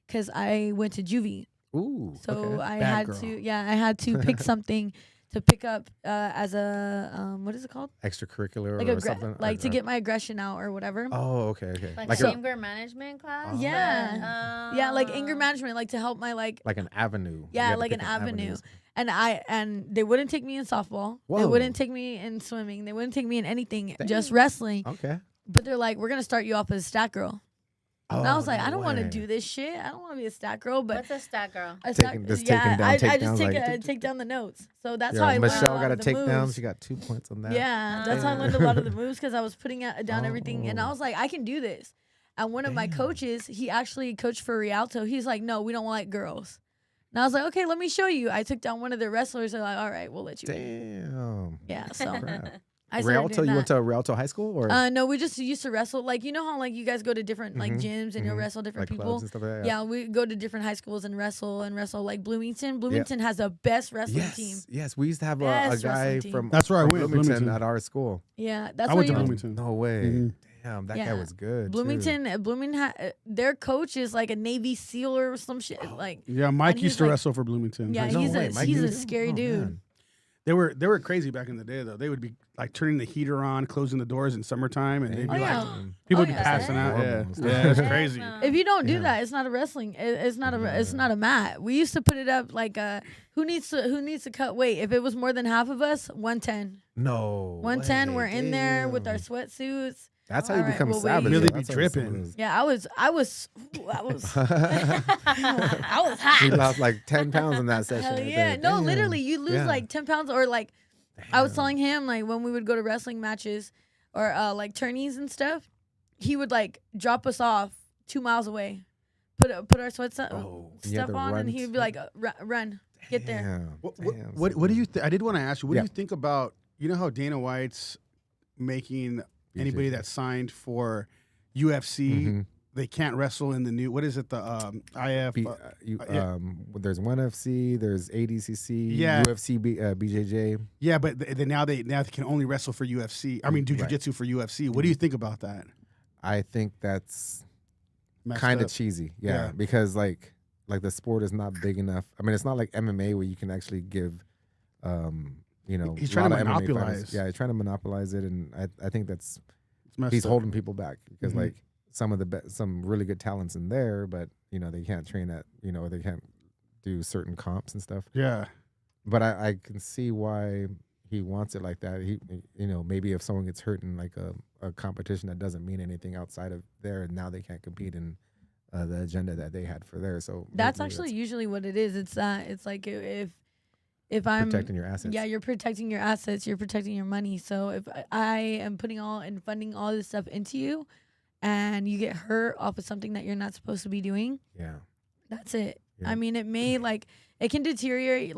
because I went to juvie. Ooh. So okay. I Bad had girl. I had to pick something to pick up as a what is it called? Extracurricular Like or something. like to get my aggression out or whatever. Oh, okay. Like a- anger management class? Yeah. Yeah, like anger management, like to help my like like an avenue. You yeah, had to like pick an avenue. avenues. And they wouldn't take me in softball. They Whoa. wouldn't take me in swimming. They wouldn't take me in anything, just wrestling. Okay. But they're like, we're gonna start you off as a stat girl. And I was like, no I don't want to way. do this shit. I don't want to be a stat girl. But What's a stat girl? a Taking- just taking down I just takedowns, like, take down the notes. So that's Yeah, how I learned a Michelle lot got a of the takedown. moves. She got 2 points on that. Yeah, that's how I learned a lot of the moves because I was putting down everything, and I was like, I can do this. And one of my coaches, he actually coached for Rialto. He's like, no, we don't like girls. And I was like, okay, let me show you. I took down one of the wrestlers. They're like, all right, we'll let you in. Damn. Yeah, so Crap. I started Rialto, doing you went that. to Rialto High School? Or No, we just used to wrestle. Like, you know how like you guys go to different like gyms and you'll wrestle different like people? clubs and stuff like that? Yeah, we go to different high schools and wrestle. Like Bloomington. Bloomington has the best wrestling team. Yes, we used to have a Best guy wrestling team. from That's where I from went, Bloomington Bloomington. at our school. Yeah, that's I where went to you Bloomington. No way. Mhm. Damn, that Yeah. guy was good. Bloomington, their coach is like a Navy SEAL or some shit. Like, Yeah, Mike And used he's to like- wrestle for Bloomington. yeah, No he's way, Mike a Newton? scary Oh, dude. man. They were crazy back in the day though. They would be like turning the heater on, closing the doors in summertime, and they'd be Oh, like, yeah. people Oh, would be yeah. passing out. Yeah, Horrible stuff. yeah, it's crazy. If you don't do Yeah. that, it's not a wrestling. It's not a mat. We used to put it up like who needs to cut weight? If it was more than half of us, 110. No. 110. way, We're in there with our damn. sweatsuits. That's how you All right, become well, we- savage. Really though. be That's how some of dripping. those- Yeah, I was I was He hot. lost like 10 pounds in that session. Hell right yeah. there. No, Damn. literally, you lose Yeah. like 10 pounds or like I was Damn. telling him like when we would go to wrestling matches or like tourneys and stuff, he would like drop us off 2 miles away, put our sweats Oh, you had stuff to on, run and he would be like, run, get there. Damn, damn, What do you? I did want to ask you. What Yeah. do you think about? You know how Dana White's making anybody that signed for UFC, Mhm. they can't wrestle in the new. What is it? The IF. Yeah. There's ONE FC, there's ADCC, Yeah. UFC, BJJ. Yeah, but now they can only wrestle for UFC. I mean, do Right. jiu-jitsu for UFC. What do you think about that? I think that's Messed kind of up. cheesy. Yeah. Yeah, because like the sport is not big enough. I mean, it's not like MMA where you can actually give, He's a trying lot to of MMA fighters- monopolize. Yeah, he's trying to monopolize it, and I think It's messed he's up. holding people back because Mhm. like some really good talents in there, but they can't train at they can't do certain comps and stuff. Yeah. But I can see why he wants it like that. He maybe if someone gets hurt in like a competition that doesn't mean anything outside of there, and now they can't compete in the agenda that they had for there. So That's maybe actually usually what it is. It's like if I'm protecting your assets. Yeah, you're protecting your assets. You're protecting your money. So if I am putting funding all this stuff into you, and you get hurt off of something that you're not supposed to be doing, Yeah. that's it. Yeah. I mean, it may it can deteriorate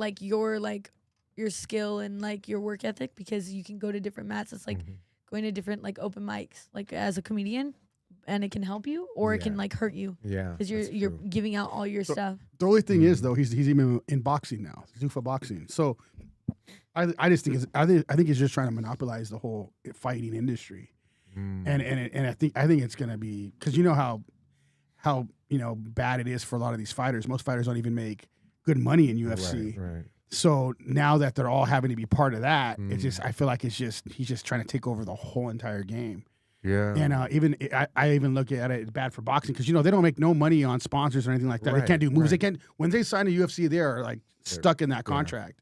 your skill and like your work ethic because you can go to different mats. It's like Mhm. going to different like open mics, like as a comedian, and it can help you or it can Yeah. like hurt you Yeah. because that's you're true. giving out all your stuff. The only thing is Mhm. though, he's even in boxing now, Zuffa boxing. So I just think I think he's just trying to monopolize the whole fighting industry. Mm. And I think it's gonna be because you know how bad it is for a lot of these fighters. Most fighters don't even make good money in UFC. Right. So now that they're all having to be part of that, it's Mm. just I feel like he's just trying to take over the whole entire game. Yeah. And I even look at it bad for boxing because they don't make no money on sponsors or anything like that. They Right, can't do moves. They right. can't when they sign a UFC. They are like stuck in that contract.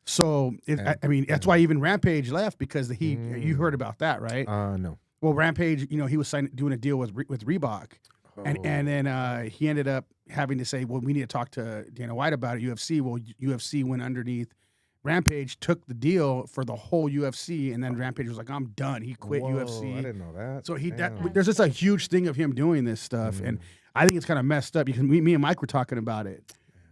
So Yeah. I mean that's why even Rampage left because you Mm. heard about that, right? No. Well, Rampage, he was doing a deal with Reebok, and then he ended up having to say, well, we need to talk to Dana White about it. UFC. Well, UFC went underneath Rampage, took the deal for the whole UFC, and then Rampage was like, I'm done. He quit Whoa, UFC. I didn't know that. So Damn. there's just a huge thing of him doing this stuff, and I think it's kind of messed up because me and Mike were talking about it,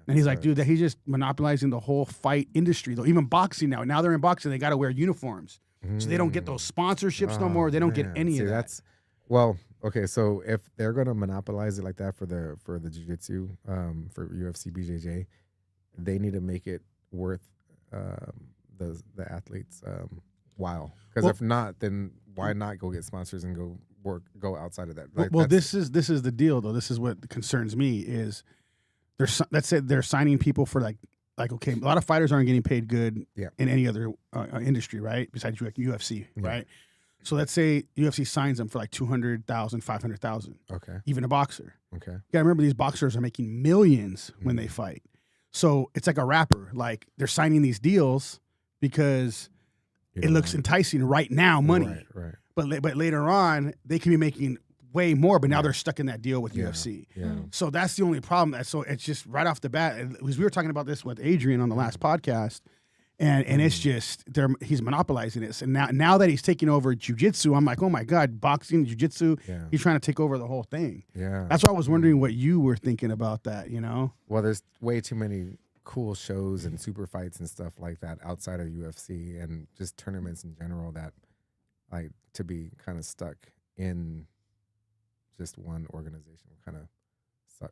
and he's like, dude, that he's just monopolizing the whole fight industry, though. Even boxing now. Now they're in boxing, they got to wear uniforms, so they don't get those sponsorships no Oh, more. They don't get man. any See, of that. That's well, okay. So if they're gonna monopolize it like that for the jiu-jitsu, for UFC BJJ, they need to make it worth the athletes' while. Because Well- if not, then why not go get sponsors and go outside of that? Well, Like, well, that's- this is the deal though. This is what concerns me is let's say they're signing people for like okay, a lot of fighters aren't getting paid good Yeah. in any other industry, right? Besides UFC, Yeah. right? So let's say UFC signs them for like 200,000, 500,000, okay. even a boxer. Okay. You gotta remember these boxers are making millions when Mm-hmm. they fight. So it's like a rapper. Like they're signing these deals because You it know, looks enticing right now, money. Right. But later on, they can be making way more. But now they're stuck in that deal with Yeah. UFC. Yeah. So that's the only problem. So it's just right off the bat. Because we were talking about this with Adrian on the last podcast, And it's just he's monopolizing this. And now that he's taking over jiu-jitsu, I'm like, oh my God, boxing, jiu-jitsu, he's trying to take over the whole thing. Yeah. That's why I was wondering what you were thinking about that, you know? Well, there's way too many cool shows and super fights and stuff like that outside of UFC and just tournaments in general that like to be kind of stuck in just one organization kind of suck.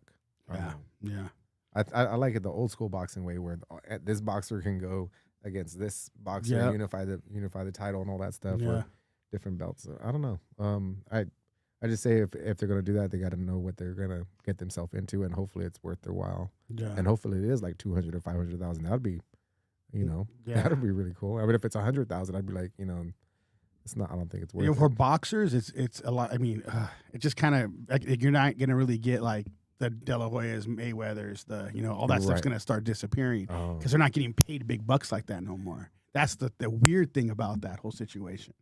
Yeah. I like it the old school boxing way where this boxer can go against this boxer and unify the title and all that stuff or different belts. I don't know. I just say if they're gonna do that, they got to know what they're gonna get themselves into, and hopefully it's worth their while. Yeah. And hopefully it is like 200 or 500,000. That'd be, that'd be really cool. I mean, if it's 100,000, I'd be like, it's not. I don't think it's worth it. For boxers, it's a lot. I mean, it just kind of like, you're not gonna really get like the De La Hoyas, Mayweathers, all that stuff's gonna start disappearing because they're not getting paid big bucks like that no more. That's the weird thing about that whole situation.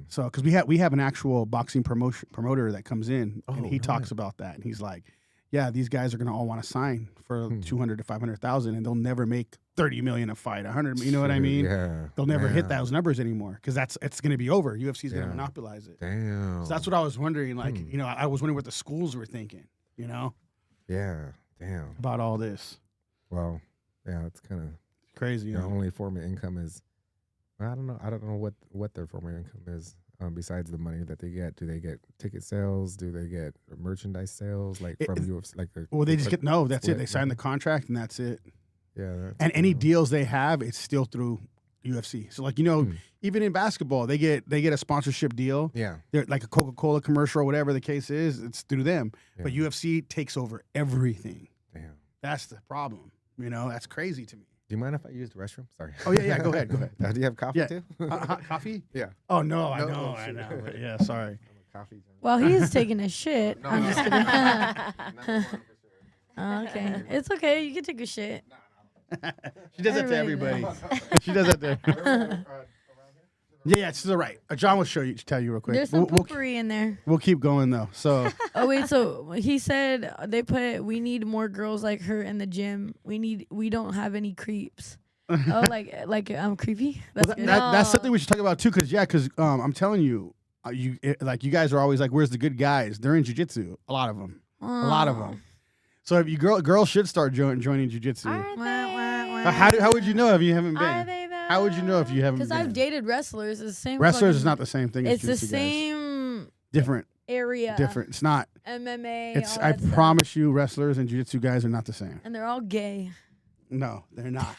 So because we have an actual boxing promoter that comes in and he talks about that, and he's like, yeah, these guys are gonna all want to sign for 200 to 500,000, and they'll never make 30 million a fight, 100. You know what I mean? Yeah. They'll never hit those numbers anymore because it's gonna be over. UFC's gonna monopolize it. Damn. So that's what I was wondering. Like, I was wondering what the schools were thinking. Yeah. Damn. About all this. Well, yeah, it's kind of crazy. Their only form of income is. I don't know what their form of income is besides the money that they get. Do they get ticket sales? Do they get merchandise sales from UFC? They just get that's it. They sign the contract and that's it. Yeah. And any deals they have, it's still through UFC. So even in basketball, they get a sponsorship deal. Yeah. They're like a Coca-Cola commercial or whatever the case is. It's through them. Yeah. But UFC takes over everything. Damn. That's the problem. That's crazy to me. Do you mind if I use the restroom? Sorry. Oh, yeah. Go ahead. Do you have coffee too? Coffee? Yeah. Oh, no, I know. But yeah, sorry. Well, he's taking a shit. I'm just kidding. Okay. It's okay. You can take a shit. She does that to everybody. She does that to Yeah, to the right. John will tell you real quick. There's some poopery in there. We'll keep going though. So. Oh wait, so he said we need more girls like her in the gym. We don't have any creeps. Oh, like I'm creepy. That's something we should talk about too, because I'm telling you, you guys are always like, where's the good guys? They're in jiu-jitsu. A lot of them. So if you girls should start joining jiu-jitsu. How would you know if you haven't been? Are they though? How would you know if you haven't been? Because I've dated wrestlers. It's the same. Wrestlers is not the same thing. It's as the same. Different. Area. Different. It's not. MMA. I promise you, wrestlers and jiu-jitsu guys are not the same. And they're all gay. No, they're not.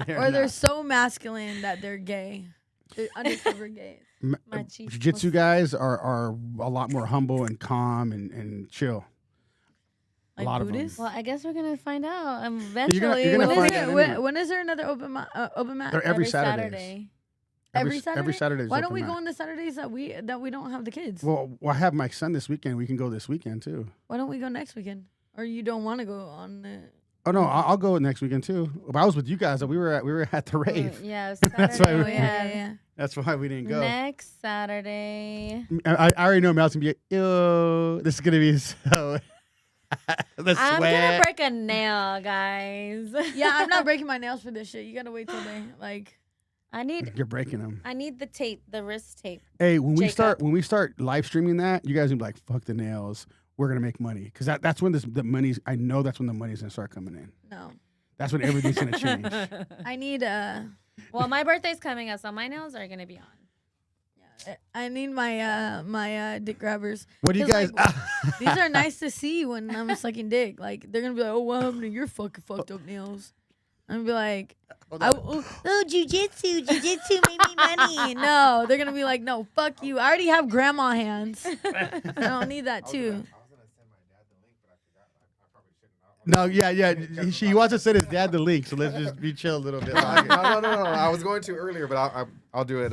They're so masculine that they're gay. They're undercover gays. Jiu-jitsu guys are a lot more humble and calm and chill. Like a lot Buddhists? of them. Well, I guess we're gonna find out eventually. You're gonna find out when is there another open mat? They're every Saturday. Every Saturday. Every Saturday. Why don't we go on the Saturdays that we don't have the kids? Well, I have my son this weekend. We can go this weekend too. Why don't we go next weekend? Or you don't want to go on the? Oh no, I'll go next weekend too. I was with you guys. We were at the rave. Yeah, that's why. Yeah. That's why we didn't go. Next Saturday. I already know Mel's gonna be like, yo, this is gonna be so. I'm gonna break a nail, guys. Yeah, I'm not breaking my nails for this shit. You gotta wait till they You're breaking them. I need the tape, the wrist tape. Hey, when we start live streaming that, you guys will be like, fuck the nails. We're gonna make money because that's when the money's. I know that's when the money's gonna start coming in. No. That's when everything's gonna change. I need Well, my birthday's coming up, so my nails are gonna be on. I need my dick grabbers. What do you guys? These are nice to see when I'm sucking dick. Like they're gonna be like, oh, what happened to your fucking fucked up nails? I'm gonna be like, oh, jiu-jitsu made me money. No, they're gonna be like, no, fuck you. I already have grandma hands. I don't need that too. No, yeah. He wants to send his dad the link, so let's just be chill a little bit. No. I was going to earlier, but I'll do it.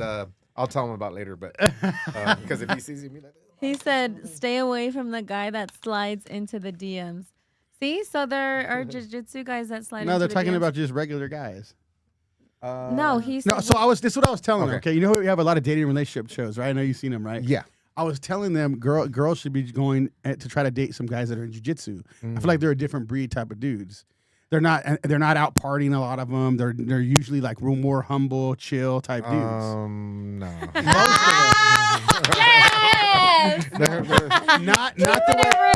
I'll tell him about it later, but because if he sees me like that. He said, stay away from the guy that slides into the DMs. See? So there are jiu-jitsu guys that slide into the DMs. No, they're talking about just regular guys. No, he's... No, so this is what I was telling them, okay? You know we have a lot of dating relationship shows, right? I know you've seen them, right? Yeah. I was telling them girls should be going to try to date some guys that are in jiu-jitsu. I feel like they're a different breed type of dudes. they're not out partying. A lot of them. They're usually like more humble, chill type dudes. No. Yes. Not the way.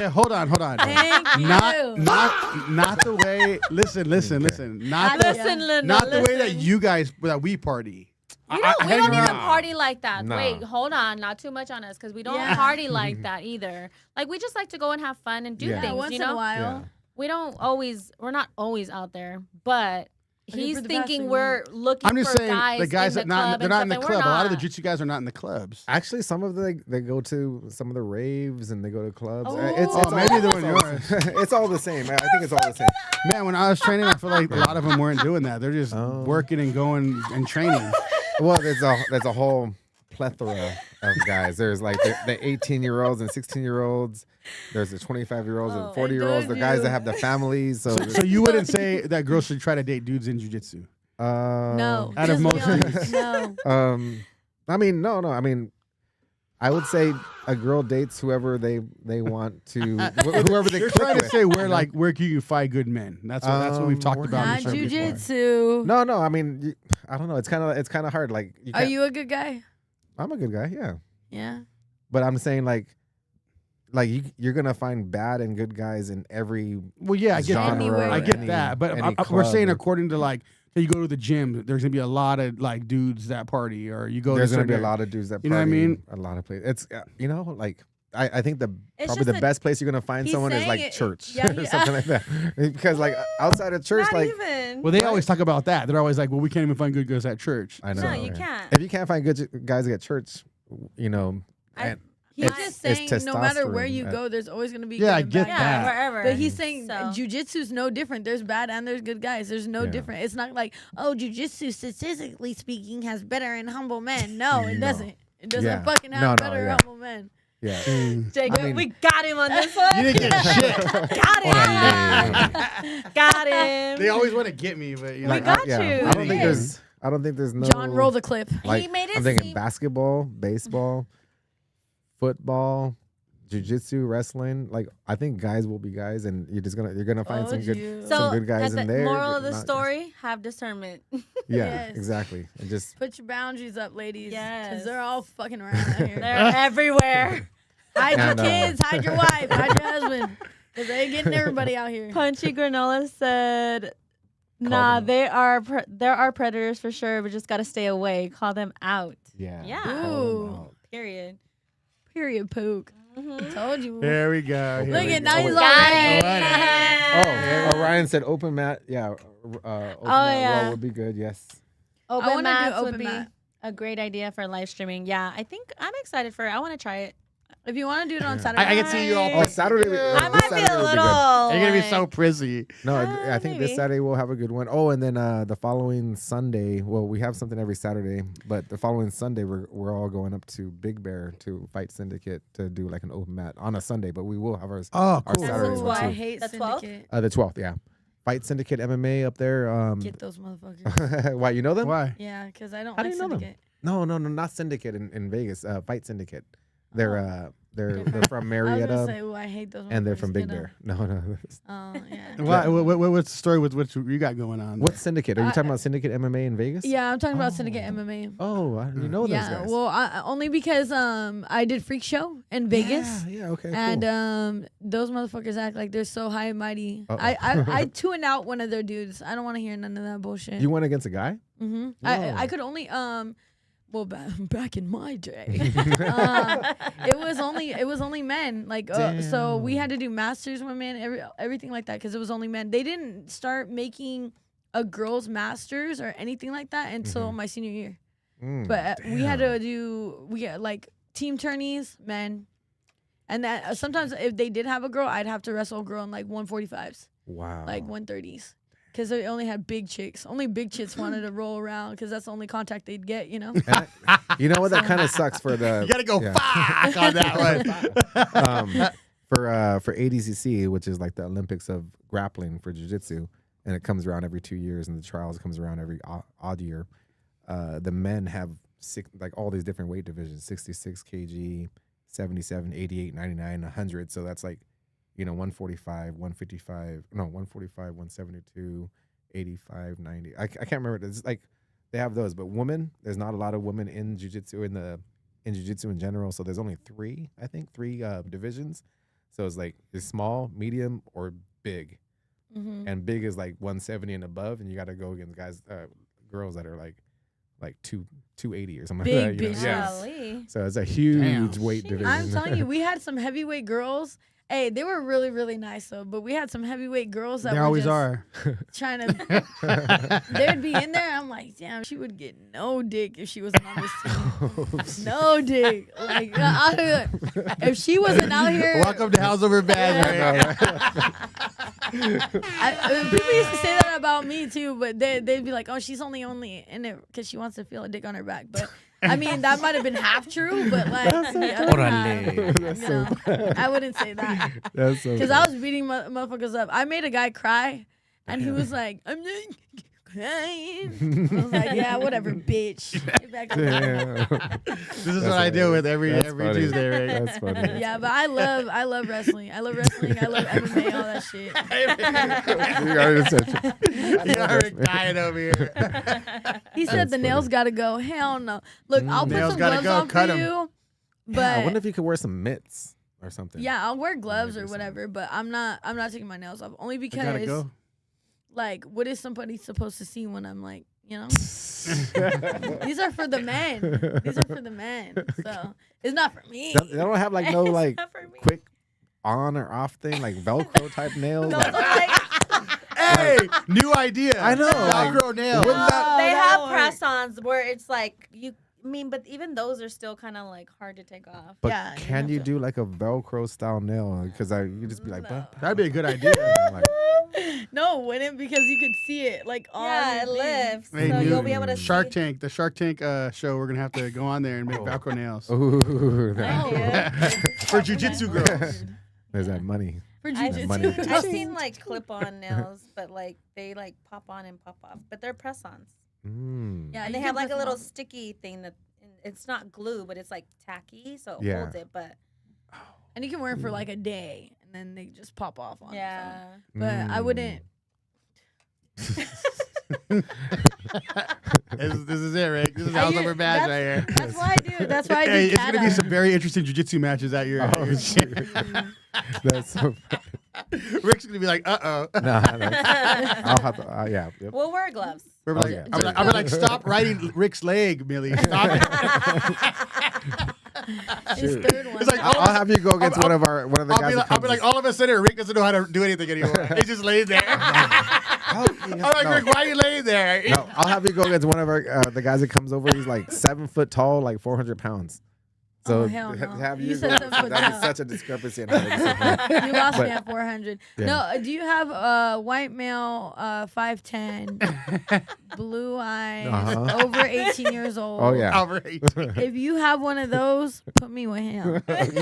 Yeah, hold on. Thank you. Not the way. Listen. Not the way that you guys that we party. We don't even Nah. party like that. Nah. Wait, hold on. Not too much on us because we don't Yeah. party like that either. Like, we just like to go and have fun and do Yeah. Yeah, things, once you in a know? while. Yeah. We're not always out there, but Okay, he's for the thinking past we're looking I'm just for saying the guys in that the club they're not in the and club. stuff, A lot of the and we're Jitsu guys are not in the clubs. Actually, some of them they go to some of the raves and they go to clubs. Oh. It's Maybe they're all, in yours. it's all the same. I think it's all the same. Man, when I was training, I feel like a lot of them weren't doing that. They're just working and going and training. Well, there's a whole plethora of guys. There's like the 18-year-olds and 16-year-olds. There's the 25-year-olds and 40-year-olds. The guys that have the families. So You wouldn't say that girls should try to date dudes in jiu-jitsu? No. Out of just most be honest, dudes. no. I mean, no. I mean, I would say a girl dates whoever they want to, whoever they You're click trying to with. say where can you find good men? That's what we've talked about. Not on the show before. jujitsu. No. I mean, I don't know. It's kind of hard. Like, Are you a good guy? I'm a good guy, yeah. Yeah. But I'm saying like you're gonna find bad and good guys in every Well, yeah, I get genre. Anywhere. I get any- that, but any we're club saying or- according to like, say you go to the gym, there's gonna be a lot of like dudes that party, or you go. there's to gonna be a certain- lot of dudes that You know what I party, mean? A lot of places. It's like I think It's probably just the that best place you're gonna find he's someone is saying like it- church yeah, or yeah. something like that. Because like outside of church, Not like even. Well, they always talk about that. They're always like, well, we can't even find good girls at church. I know. No, you yeah. can't. If you can't find good guys at church, and He's It's- just it's saying no matter where testosterone you at- go, there's always going to be Yeah, good I and get bad that. guys. Wherever. But he's saying So- jujitsu's no different. There's bad and there's good guys. There's no Yeah. different. It's not like, oh, jujitsu statistically speaking has better and humble men. No, it doesn't. It doesn't Yeah. fucking have No, better yeah. humble men. yeah. Jacob, I mean- we got him on this one. You didn't get shit. Got him. Got him. They always want to get me, but you know. We got yeah. you. I don't think Yeah. there's no John, roll the clip. like He made it I'm thinking seem- basketball, baseball, football, jiu-jitsu, wrestling. Like I think guys will be guys, and you're gonna find some Told you. good So, some good guys at in the there. moral but of the not- story, have discernment. Yeah, Yes. exactly. And just Put your boundaries up, ladies. Yes. Because they're all fucking around out here. They're everywhere. Hide your And, kids, hide your wife, hide your husband. Because they getting everybody out here. Punchy Granola said, "Nah, them. there are predators for sure, but just gotta stay away. Call them out. yeah. Yeah. call them Ooh. out. Period." Period, pook. Told you. There we go. Here Look we at go. now he's Got all it. Ryan said open mat. Yeah. Open mat yeah. roll would be good. Yes. Open I wanna do mats open would be mat. a great idea for live streaming. Yeah, I think I'm excited for it. I want to try it. If you want to do it on Saturday, I can see you all. Oh, Saturday. I this might be Saturday a would little. good. You're gonna be like- so prissy. No, I think this maybe. Saturday we'll have a good one. Oh, and then the following Sunday, well, we have something every Saturday, but the following Sunday we're all going up to Big Bear to Fight Syndicate to do like an open mat on a Sunday, but we will have ours Oh, our cool. Saturday That's one why I too. hate The 12th? Syndicate. The 12th, yeah. Fight Syndicate MMA up there. Get those motherfuckers. Why you know them? Why? Yeah, because I don't How do like you know them? Syndicate. No, not Syndicate in Vegas. Fight Syndicate. They're they're Different. from I was Marietta gonna say, I hate those. and they're from motherfuckers. Big Get 'em. Bear. No. Oh yeah. Why? What's the story with what you got going on? What Syndicate? Are you I- talking about Syndicate MMA in Vegas? Yeah, I'm talking about Oh. Syndicate MMA. Oh, you know those Yeah, guys. well, only because I did Freak Show in Vegas. Yeah, okay. And cool. those motherfuckers act like they're so high and mighty. Uh-oh. I tuned out one of their dudes. I don't want to hear none of that bullshit. You went against a guy? Mm-hmm. Whoa. I could only well back in my day, it was only men. Like so we had to do masters women, everything like that because it was only men. They didn't start making a girls masters or anything like that until my senior year. But we had to do like team tourneys, men, and that sometimes if they did have a girl, I'd have to wrestle a girl in like 145s, Wow. like 130s. Because they only had big chicks. Only big chicks wanted to roll around because that's the only contact they'd get, you know? You know what? That kind of sucks for the. You gotta go yeah. fuck on that one. For ADCC, which is like the Olympics of grappling for jiu-jitsu, and it comes around every 2 years, and the trials comes around every odd year. The men have like all these different weight divisions: 66 kg, 77, 88, 99, 100. So that's like 145, 155, no, 145, 172, 85, 90. I can't remember. It's like they have those, but there's not a lot of women in jiu-jitsu in jiu-jitsu in general. So there's only three divisions. So it's like it's small, medium, or big. Mm-hmm. And big is like 170 and above, and you got to go against girls that are like 280 or something big like that. Bitches. So it's a huge weight division. I'm telling you, we had some heavyweight girls. Hey, they were really, really nice though. But we had some heavyweight girls that always are trying to. They'd be in there. I'm like, damn, she would get no dick if she wasn't on this team. No dick. Like, if she wasn't out here. Welcome to Howls over Baaz. People used to say that about me too, but they'd be like, "Oh, she's only in it because she wants to feel a dick on her back." But I mean, that might have been half true, but like, I wouldn't say that because I was beating motherfuckers up. I made a guy cry, and he was like, "I'm not crying." I was like, "Yeah, whatever, bitch." Get back to this is what I do with every Tuesday, right? That's funny. Yeah, but I love wrestling. I love wrestling. I love MMA, all that shit. You're already dying over here. He said the nails gotta go. Hell no. Look, I'll put some gloves on for you. But I wonder if you could wear some mitts or something. Yeah, I'll wear gloves or whatever, but I'm not taking my nails off. Only because like, what is somebody supposed to see when I'm like, these are for the men. These are for the men. So it's not for me. They don't have like no like quick on or off thing, like Velcro type nails. Hey, new idea. I know. Velcro nails. They have press-ons where it's like but even those are still kind of like hard to take off. But can you do like a Velcro style nail? Because you just be like, that'd be a good idea. No, it wouldn't, because you could see it like on. Yeah, it lifts. Hey, so you'll be able to Shark Tank, the Shark Tank show. We're gonna have to go on there and make Velcro nails. Ooh, for jiu-jitsu girls. There's that money. For jiu-jitsu. I've seen like clip-on nails, but like they like pop on and pop off. But they're press-ons. Yeah, and they have like a little sticky thing that it's not glue, but it's like tacky, so it holds it. But and you can wear it for like a day, and then they just pop off on. Yeah, but I wouldn't. This is it, Rick. This is Howls over Baaz right here. That's why I do. That's why I do. Hey, it's gonna be some very interesting jiu-jitsu matches at your. That's so funny. Rick's gonna be like, "Uh-oh." I'll have to. Yeah. Yep. We'll wear gloves. I'm like, stop riding Rick's leg, Millie. Stop it. His third one. It's like, I'll have you go against one of the guys. I'll be like, all of a sudden, Rick doesn't know how to do anything anymore. He just lays there. I'm like, Rick, why are you laying there? No, I'll have you go against one of the guys that comes over. He's like 7 foot tall, like 400 pounds. So hell no. have you said that'd be such a discrepancy. You lost me at 400. Yeah. No, do you have a white male, 5'10", blue eyes, over 18 years old? Oh yeah, over 18. If you have one of those, put me with him. Put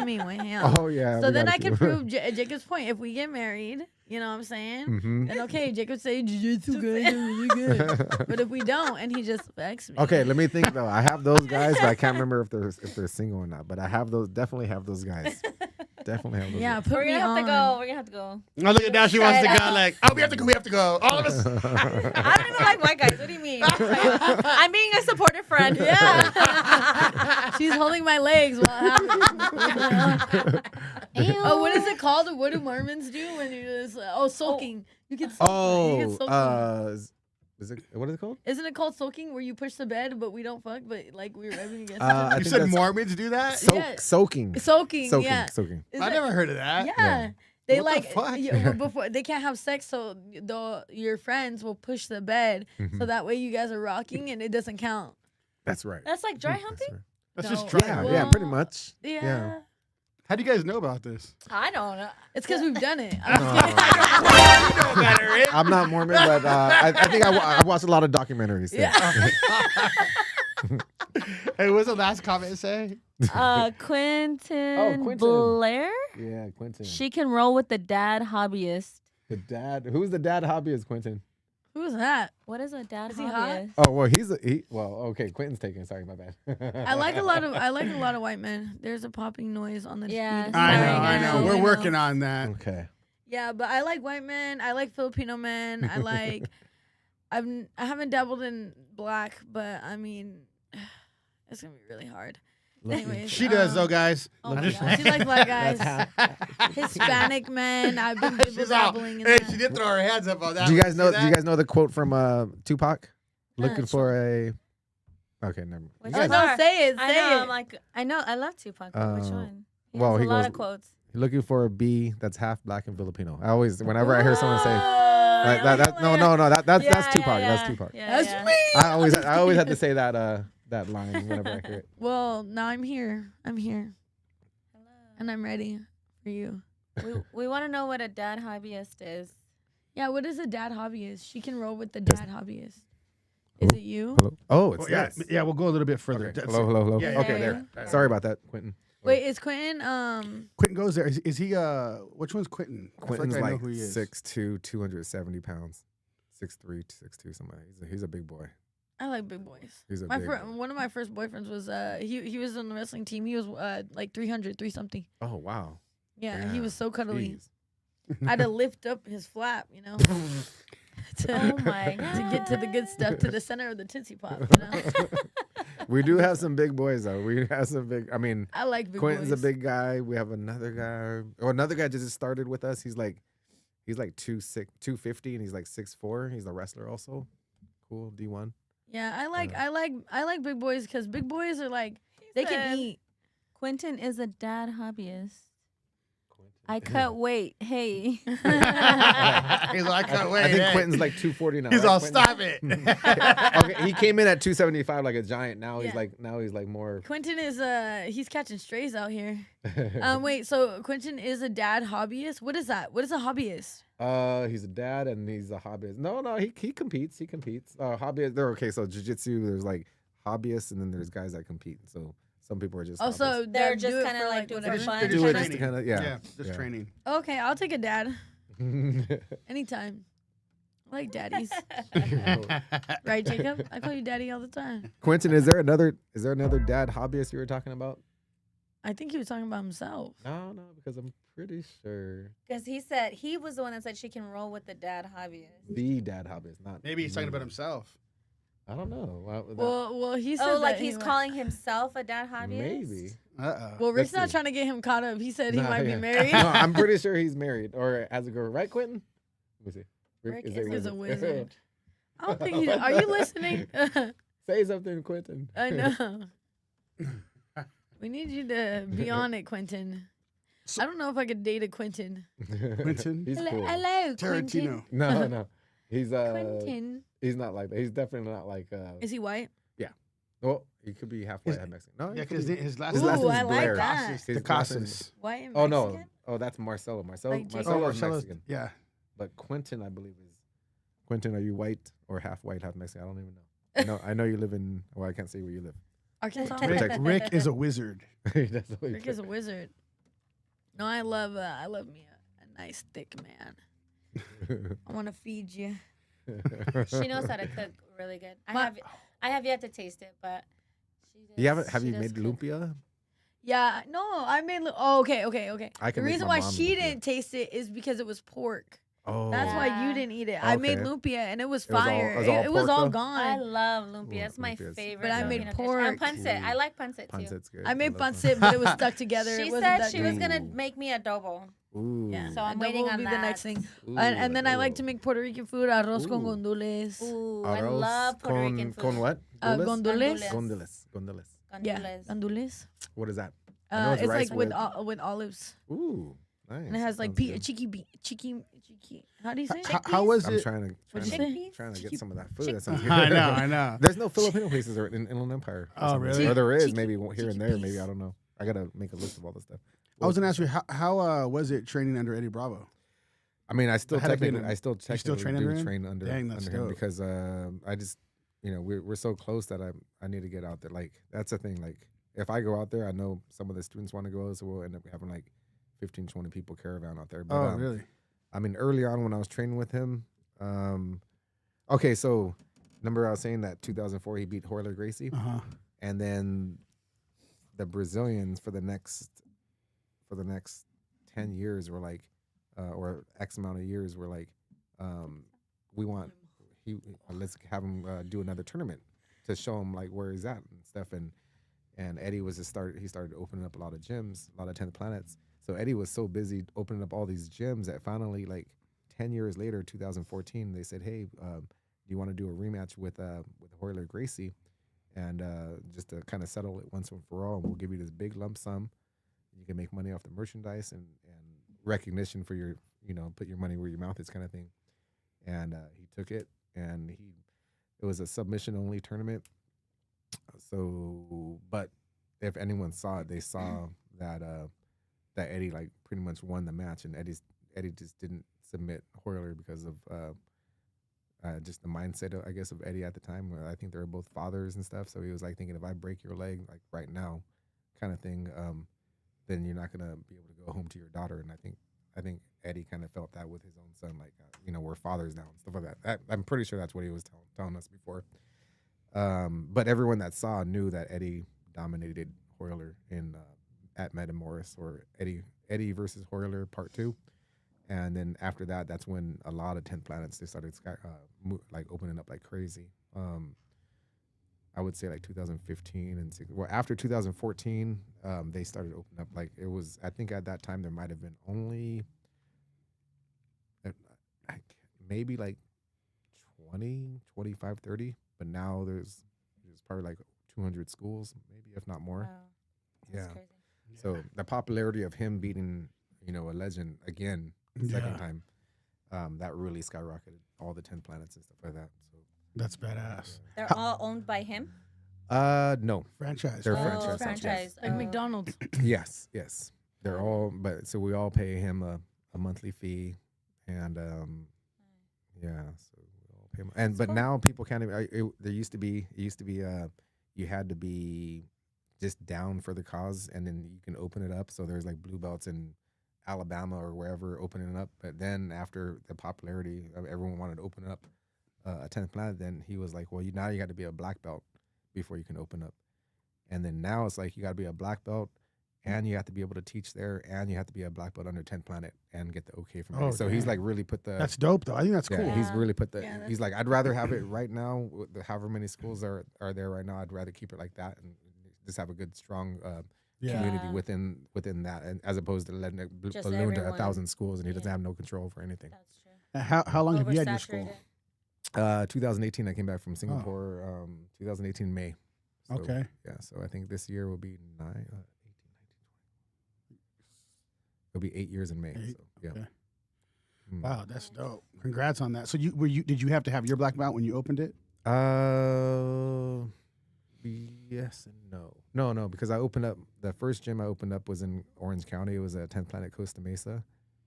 me with him. Oh yeah. So then I can prove Jacob's point. If we get married, you know what I'm saying? Then okay, Jacob say jiu-jitsu guys are really good. But if we don't, and he just fucks me. Okay, let me think though. I have those guys, but I can't remember if they're single or not. But I have those. Definitely have those guys. Definitely have those. Yeah, guys. put me on. We're gonna have to go. Oh, look at now. She wants to go. Like, we have to go. We have to go. All of us. I don't even like white guys. What do you mean? I'm being a supportive friend. Yeah. She's holding my legs while it happens. Oh, what is it called? What do Mormons do when you just soaking? You can soak. Is it, what is it called? Isn't it called soaking, where you push the bed but we don't fuck, but like we're rubbing against it? You said Mormons do that? Soaking. Yeah. Soaking. I never heard of that. Yeah. They what the before they can't have sex, so your friends will push the bed so that way you guys are rocking and it doesn't count. That's right. That's like dry humping? That's just dry humping. Yeah, pretty much. Yeah. How do you guys know about this? I don't know. It's because we've done it. I'm not Mormon, but I think I watched a lot of documentaries. Yeah. Hey, what's the last comment say? Quentin Blair? Yeah, Quentin. She can roll with the dad hobbyist. The dad? Who's the dad hobbyist, Quentin? Who's that? What is a dad Is he hot? hobbyist? Oh well, okay. Quentin's taking. Sorry, my bad. I like a lot of white men. There's a popping noise on the Yeah, feed. sorry, I know. guys. We're I know. working on that. Okay. Yeah, but I like white men. I like Filipino men. I like. I haven't dabbled in black, but I mean, it's gonna be really hard. Anyways, She does though, guys. Oh my God. She likes black guys. Hispanic men. I've been dabbling in Hey, that. she did throw her hands up on that. Do you one. guys See know? that? Do you guys know the quote from Tupac? Looking for a. Okay, never mind. Which You guys- one? No, say it. I Say know. it. I'm like, I know. I love Tupac. But which one? He well, has he a lot goes- of quotes. Looking for a B that's half black and Filipino. I always, whenever I hear someone say, Oh, like, that's Yeah, Tupac. yeah, That's Tupac. Yeah, That's yeah. me. I always had to say that line whenever I hear it. Well, now I'm here. I'm here, Hello. and I'm ready for you. We want to know what a dad hobbyist is. Yeah, what is a dad hobbyist? She can roll with the dad hobbyist. Is it you? Hello. Oh, it's Well, yeah, this. yeah. We'll go a little bit further. Okay. That's Hello. it. Yeah, Okay, yeah, there. Sorry about that, Quentin. Wait, is Quentin? Quentin goes there. Is he? Which one's Quentin? I feel Quentin's I know like who he is. 6'2", 270 pounds, 6'3", 6'2", something. He's a big boy. I like big boys. He's a My big boy. one of my first boyfriends was he was on the wrestling team. He was like 300 something. Oh wow. Yeah, he was so cuddly. Jeez. I had to lift up his flap, you know, Oh my to get to the good stuff, to the center of the Tootsie Pop. You know, We do have some big boys though. We have some big. I mean, I like big Quentin's boys. a big guy. We have another guy. Or another guy just started with us. He's like 250, and he's like 6'4". He's a wrestler also. Cool D1. Yeah, I like big boys because big boys are like they can said- eat. Quentin is a dad hobbyist. I cut weight. Hey. He's like, I can't wait. I think hey. Quentin's like 240 now. He's right, all, Quentin? stop it. Okay, he came in at 275 like a giant. Now he's Yeah. like more. Quentin is he's catching strays out here. Wait, so Quentin is a dad hobbyist. What is that? What is a hobbyist? He's a dad and he's a hobbyist. No, he competes. He competes. Hobbyist. They're okay. So jiu-jitsu, there's like hobbyists, and then there's guys that compete. So some people are just Also, They're that just do it kinda for, like doing it for whatever. fun. They're do it just just to training. kind of Yeah, just training. Okay, I'll take a dad anytime. I like daddies, right, Jacob? I call you daddy all the time. Quentin, is there another dad hobbyist you were talking about? I think he was talking about himself. No, because I'm pretty sure Because he said he was the one that said she can roll with the dad hobbyist. the dad hobbyist, not Maybe he's talking me. about himself. I don't know. Well, he said Oh, like that he's he went- calling himself a dad hobbyist? Maybe. Well, Rick's Let's not see. trying to get him caught up. He said he Nah, might be yeah. married. No, I'm pretty sure he's married or has a girl, right, Quentin? Let me see. Rick a is a wizard. I don't think he's. Are you listening? Say something, Quentin. I know. We need you to be on it, Quentin. I don't know if I could date a Quentin. Quentin? He's cool. Hello, Tarantino. No. He's Quentin. he's not like that. He's definitely not like Is he white? well, he could be half white, half Mexican. No, Yeah, he could because be. his last His Ooh, last name's I like Blair. that. His The last name- Casas. White and Oh Mexican? no. Oh, that's Marcelo. Like Marcelo Jacob. Oh, is Marcelo's- Mexican. yeah. But Quentin, I believe, is Quentin. Are you white or half white, half Mexican? I don't even know. I know you live in. Well, I can't say where you live. Arkansas. Rick is a wizard. That's the way Rick is a wizard. No, I love me a nice thick man. I want to feed you. She knows how to cook really good. My- I have yet to taste it, but she does. You haven't? Have she you does made cook. lumpia? Yeah, no, I made. Oh, okay. I The can make reason my why mom she lumpia. didn't taste it is because it was pork. Oh, That's why you Yeah. didn't eat it. I made Okay. lumpia and it was It was all- fire. it was all It was pork, all though? gone. I love lumpia. It's my Lumpia's- favorite. But I made Filipino dish. pork. And pancit. I like pancit too. Pancit's good. I made love pancit, but it was stuck together. She It wasn't said that she was good. gonna Ooh. make me adobo. Ooh. Yeah, So I'm and waiting will on be the that. next thing. Ooh, And then I like adobo. to make Puerto Rican food, arroz con Ooh. gondoles. Ooh, I Arroz love Puerto con, Rican food. Con what? Gondoles. Gondoles. Gondoles. Yeah, Gandules. gandules. What is that? I know It's rice like with olives, Ooh, nice. and it has like Sounds good. cheeky. How do you say? How was I'm it? trying What'd you say? to get some of that food. That sounds good. I know. There's no Filipino places in Inland Empire. for Oh, some reason. really? Or there is, Cheeky- maybe here and cheeky there. piece. Maybe I don't know. I gotta make a list of all this stuff. I was gonna ask you how was it training under Eddie Bravo? I mean, I still Had to be technically, in- still train under him? train under, Dang, that's under him dope. because I just, we're so close that I need to get out there. Like that's the thing. Like if I go out there, I know some of the students want to go, so we'll end up having like 15, 20 people caravan out there. But, Oh, really? I mean, early on when I was training with him, Okay, so remember I was saying that 2004 he beat Howler Gracie, and then the Brazilians for the next 10 years were like, or X amount of years were like, we want let's have him do another tournament to show him like where he's at and stuff. And Eddie was he started opening up a lot of gyms, a lot of 10th planets. So Eddie was so busy opening up all these gyms that finally, like 10 years later, 2014, they said, hey, do you want to do a rematch with Howler Gracie, and just to kind of settle it once and for all, and we'll give you this big lump sum. You can make money off the merchandise and recognition for your, put your money where your mouth is kind of thing. And he took it, and it was a submission only tournament. So, but if anyone saw it, they saw that Eddie like pretty much won the match, and Eddie just didn't submit Howler because of just the mindset, I guess, of Eddie at the time. Where I think they were both fathers and stuff, so he was like thinking, if I break your leg like right now, kind of thing, then you're not gonna be able to go home to your daughter. And I think Eddie kind of felt that with his own son, like we're fathers now and stuff like that. I'm pretty sure that's what he was telling us before. But everyone that saw knew that Eddie dominated Howler in at Metamoris, or Eddie versus Howler Part 2. And then after that, that's when a lot of 10 planets, they started like opening up like crazy. I would say like 2015 and after 2014, they started opening up. Like it was, I think at that time there might have been only maybe like 20, 25, 30. But now there's probably like 200 schools, maybe if not more. Wow. That's crazy. So the popularity of him beating, a legend again, second time, that really skyrocketed all the 10 planets and stuff like that. So that's badass. They're all owned by him? No. Franchise. They're right? franchise. Like McDonald's. Yes. They're all, but so we all pay him a monthly fee, and so we all pay him. And but cool. now people can't even. It used to be you had to be just down for the cause, and then you can open it up. So there's like blue belts in Alabama or wherever opening it up. But then after the popularity of everyone wanted to open up a 10th planet, then he was like, well, now you got to be a black belt before you can open up. And then now it's like you got to be a black belt, and you have to be able to teach there, and you have to be a black belt under 10th planet and get the okay from it. So he's like really put the. That's dope though. I think that's cool. Yeah. He's really put the. He's like, I'd rather have it right now. With however many schools are there right now, I'd rather keep it like that and just have a good strong community within that, and as opposed to letting it balloon to 1,000 schools, and he doesn't have no control over anything. That's true. How long have you had your school? 2018, I came back from Singapore. 2018 May. So, okay. Yeah, so I think this year will be 18, 19, 20. It'll be 8 years in May. So yeah. Okay. Wow, that's dope. Congrats on that. So did you have to have your black belt when you opened it? Yes and no. No, because I opened up, the first gym I opened up was in Orange County. It was at 10th Planet Costa Mesa,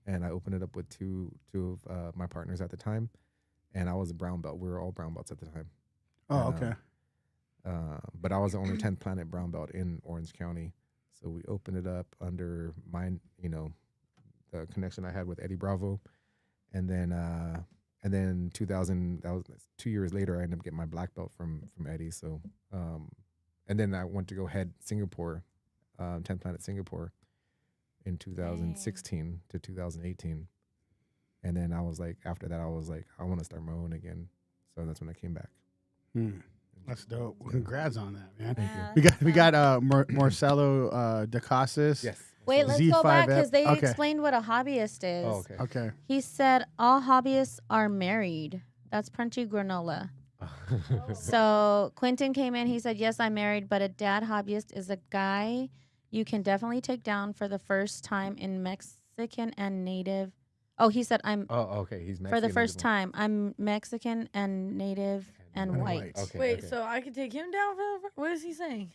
and I opened it up with two of my partners at the time, and I was a brown belt. We were all brown belts at the time. Oh, okay. But I was the only 10th Planet brown belt in Orange County, so we opened it up under mine, the connection I had with Eddie Bravo, and then 2000, that was 2 years later, I ended up getting my black belt from Eddie. So, and then I went to go head Singapore, 10th Planet Singapore, in 2016 to 2018, and then I was like, after that, I was like, I want to start my own again. So that's when I came back. That's dope. Well, congrats on that, man. Thank you. We got Marcelo de Casas. Yes. Wait, let's go back because they Okay. explained what a hobbyist is. Oh, okay. Okay. He said all hobbyists are married. That's Punchy Granola. So Quentin came in. He said, yes, I'm married, but a dad hobbyist is a guy you can definitely take down for the first time in Mexican and Native. Oh, he said I'm. Oh, okay. He's Mexican. For the first time, I'm Mexican and Native and white. Okay, Wait, okay. so I could take him down for what is he saying?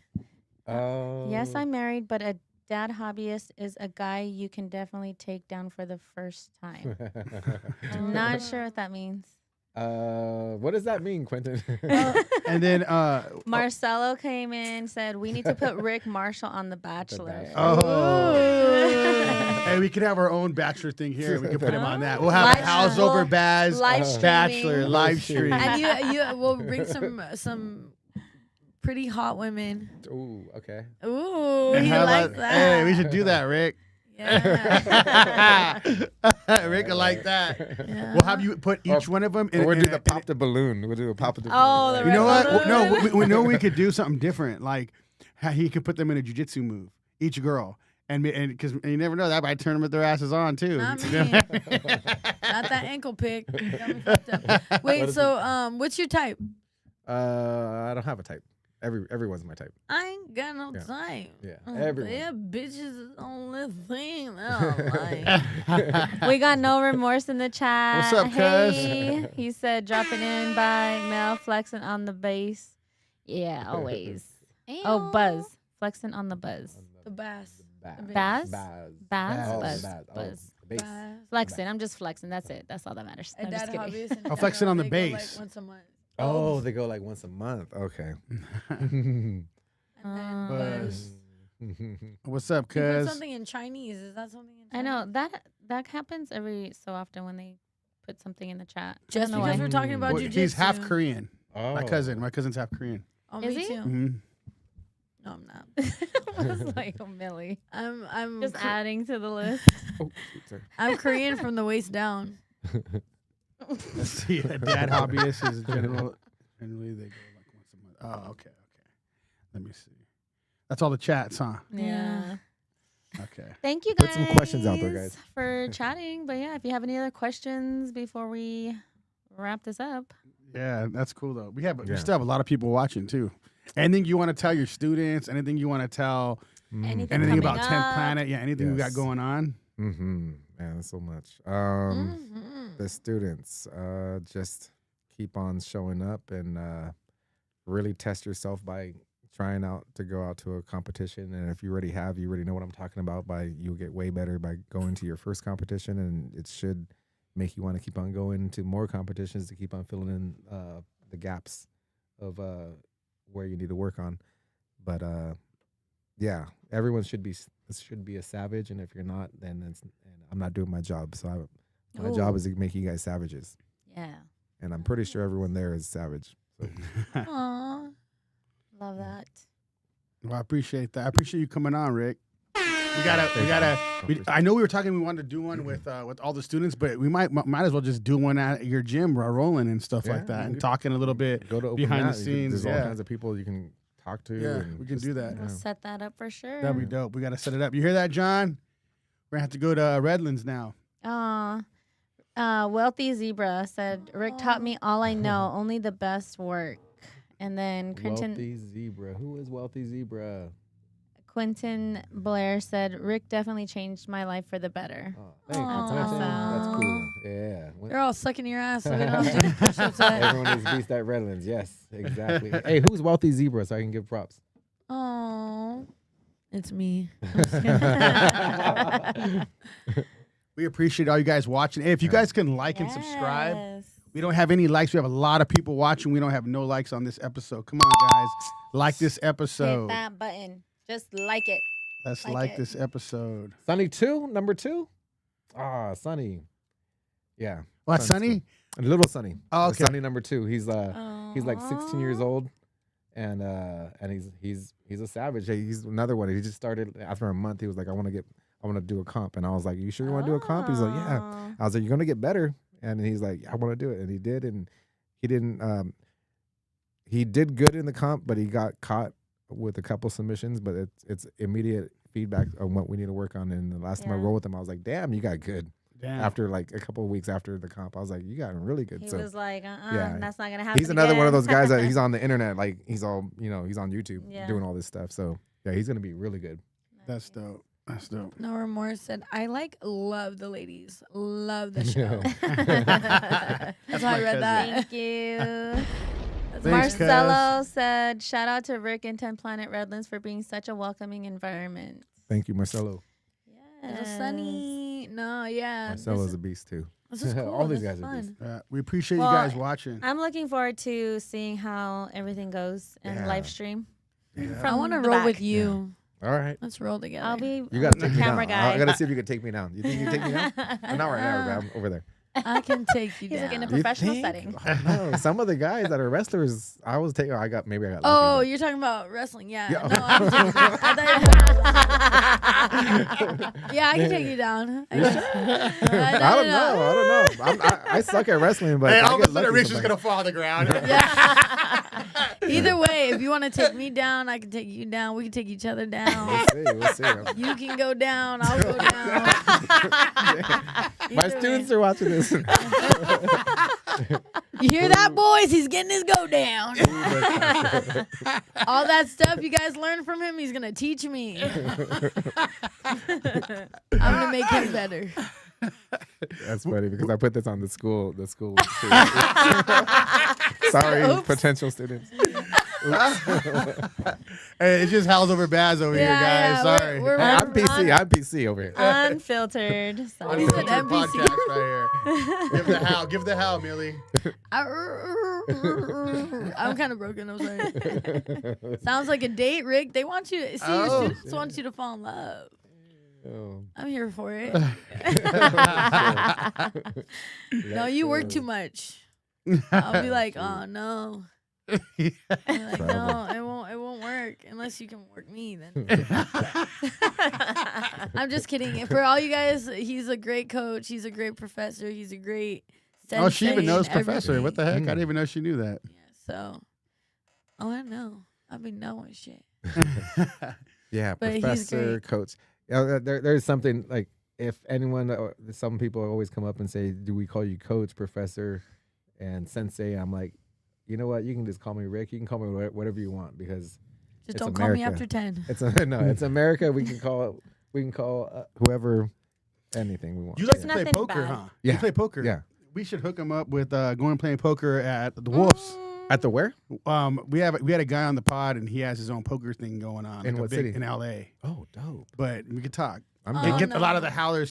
Yes, I'm married, but a dad hobbyist is a guy you can definitely take down for the first time. I'm not sure what that means. What does that mean, Quentin? And then Marcelo came in, said we need to put Rick Marshall on The Bachelor. Hey, we could have our own Bachelor thing here. We could put him on that. We'll have a House over Baaz Bachelor live stream. And you will bring some pretty hot women. Ooh, okay. Ooh, he likes that. Hey, we should do that, Rick. Yeah. Rick will like that. Yeah. We'll have you put each one of them in. We'll do the pop the balloon. We'll do a pop the balloon. Oh, the You know what? balloon. No, we know we could do something different. Like how he could put them in a jiu-jitsu move, each girl. And because you never know, that might turn them with their asses on too. Not me. Not that ankle pick. Got me fucked up. Wait, so what's your type? I don't have a type. Everyone's my type. I ain't got no type. Yeah, everyone. Yeah, bitches is the only thing that I like. We got no remorse in the chat. What's up, cuz? Hey, he said dropping in by Mel flexing on the bass. Yeah, always. Oh, Buzz flexing on the buzz. The bass. Baz? Baz. Baz? Baz. Buzz. Bass. Flexing. I'm just flexing. That's it. That's all that matters. I'm just kidding. Oh, flexing on the They go, bass. Like once a month. Oh, they go like once a month. Okay. And then Buzz. What's up, You put cuz? something in Chinese. Is that something in I Chinese? know that happens every so often when they put something in the chat. I Just don't know because why. we're talking about Well, jujitsu. he's half Korean. Oh. My cousin's half Korean. Oh, Is me he? too. Mm-hmm. No, I'm not. I was like, oh, Millie. I'm Just adding to the list. Oh, sorry. I'm Korean from the waist down. Let's see. Dad hobbyist is generally they go like once a month. Oh, okay. Let me see. That's all the chats, huh? Yeah. Okay. Thank you guys. Put some questions out there, guys. For chatting. But yeah, if you have any other questions before we wrap this up. Yeah, that's cool though. We Yeah. still have a lot of people watching too. Anything you want to tell your students? Anything you want to tell? Anything Anything about coming 10th up? Planet? Yeah, anything we got Yes. going on? Mm-hmm. Man, so much. The students, just keep on showing up and really test yourself by trying out to go out to a competition. And if you already have, you already know what I'm talking about. You'll get way better by going to your first competition, and it should make you want to keep on going to more competitions to keep on filling in the gaps of where you need to work on. But yeah, everyone should be a savage, and if you're not, then I'm not doing my job. So my job is to make you guys savages. Yeah. And I'm pretty sure everyone there is savage. So. Aw. Love that. Well, I appreciate that. I appreciate you coming on, Rick. I know we were talking. We wanted to do one with all the students, but we might as well just do one at your gym, rolling and stuff like that, and talking a little bit Go to open behind mat. the scenes. There's all kinds of people you can talk to. Yeah, and we can do that. We'll set that up for sure. That'd be dope. We got to set it up. You hear that, John? We're gonna have to go to Redlands now. Wealthy Zebra said, Rick taught me all I know, only the best work. And then Wealthy Zebra. Who is Wealthy Zebra? Quentin Blair said, Rick definitely changed my life for the better. Oh, thank you. That's Quentin. awesome. That's cool. Yeah. They're all sucking your ass. So we don't have to do push-ups at. Everyone is beast at Redlands. Yes, exactly. Hey, who's Wealthy Zebra so I can give props? Oh, it's me. We appreciate all you guys watching. Hey, if you guys can like and subscribe. We don't have any likes. We have a lot of people watching. We don't have no likes on this episode. Come on, guys. Like this episode. Hit that button. Just like it. Let's like like it. this episode. Sunny 2, number 2. Ah, Sunny. Yeah. What, Sunny? A little Sunny. Oh, okay. Sunny number 2. He's like 16 years old, and he's a savage. Hey, he's another one. He just started after a month. He was like, I want to do a comp, and I was like, you sure you want to do a comp? He's like, yeah. I was like, you're gonna get better, and he's like, I want to do it, and he did, and he didn't. He did good in the comp, but he got caught with a couple submissions. But it's immediate feedback on what we need to work on. And the last time I rolled with him, I was like, damn, you got good. Damn. After like a couple of weeks after the comp, I was like, you got really good. He so was like, yeah, that's not going to happen. he's another one of those guys that again. he's on the internet, like he's all, he's on YouTube Yeah. doing all this stuff. So yeah, he's gonna be really good. That's dope. That's dope. No Remorse said, I love the ladies. Love the show. That's how I read that. Thank you. Thanks, cuz. Marcelo said, shout out to Rick and 10 Planet Redlands for being such a welcoming environment. Thank you, Marcelo. Little Sunny. No, yeah. Marcelo's a beast too. This is cool. All these This is guys are beasts. fun. We appreciate Well, you guys watching. I'm looking forward to seeing how everything goes in Yeah. live stream. Yeah. I want to the roll back. with you. All right. Let's roll together. I'll be You got to take me camera down. guy. I got to see if you can take me down. You think you can take me down? I'm not right now, but I'm over there. I can take you He's down. like in a You professional think? setting. I don't know. Some of the guys that are wrestlers, I was taking. I got lucky, Oh, but- you're talking about wrestling, yeah. Yeah. No, yeah, I can take you down. I don't know. I suck at wrestling, but Hey, I all of a get sudden, lucky Rich is sometimes. gonna fall on the ground. Yeah. Either way, if you want to take me down, I can take you down. We can take each other down. We'll see. You can go down. I'll go down. My Either students way. are watching this. You hear that, boys? He's getting his go down. All that stuff you guys learned from him, he's gonna teach me. I'm gonna make him better. That's funny because I put this on the school. Sorry, Oops. potential students. Hey, it's just Howls over Baaz over here, guys. Yeah, Sorry. we're- Hey, I'm PC. I'm PC over here. Unfiltered. Sorry. He's an Unfiltered NPC. podcast right here. Give the howl, Millie. I'm kind of broken. I'm sorry. Sounds like a date, Rick. They want you to see your Oh. students want you to fall in love. Oh. I'm here for it. No, you work too much. I'll be like, oh no. I'll be like, no, it won't work unless you can work me. Then I'm just kidding. For all you guys, he's a great coach. He's a great professor. He's a great. Oh, she even sensei knows and professor. everything. What the heck? I didn't even know she knew that. Yeah, so, I know. I've been knowing shit. Yeah, But he's professor, great. coach. There's something like if anyone, some people always come up and say, "Do we call you coach, professor, and sensei?" I'm like, you know what? You can just call me Rick. You can call me whatever you want because Just It's don't call me America. after 10. it's America. We can call whoever anything we want. You like It's to play nothing poker, bad. huh? Yeah. You play poker. Yeah. We should hook him up with going and playing poker at the Wolves. At the where? We had a guy on the pod and he has his own poker thing going on. In like a what big- city? In LA. Oh, dope. But we could talk. I'm Oh, Get down. a lot no. of the Howlers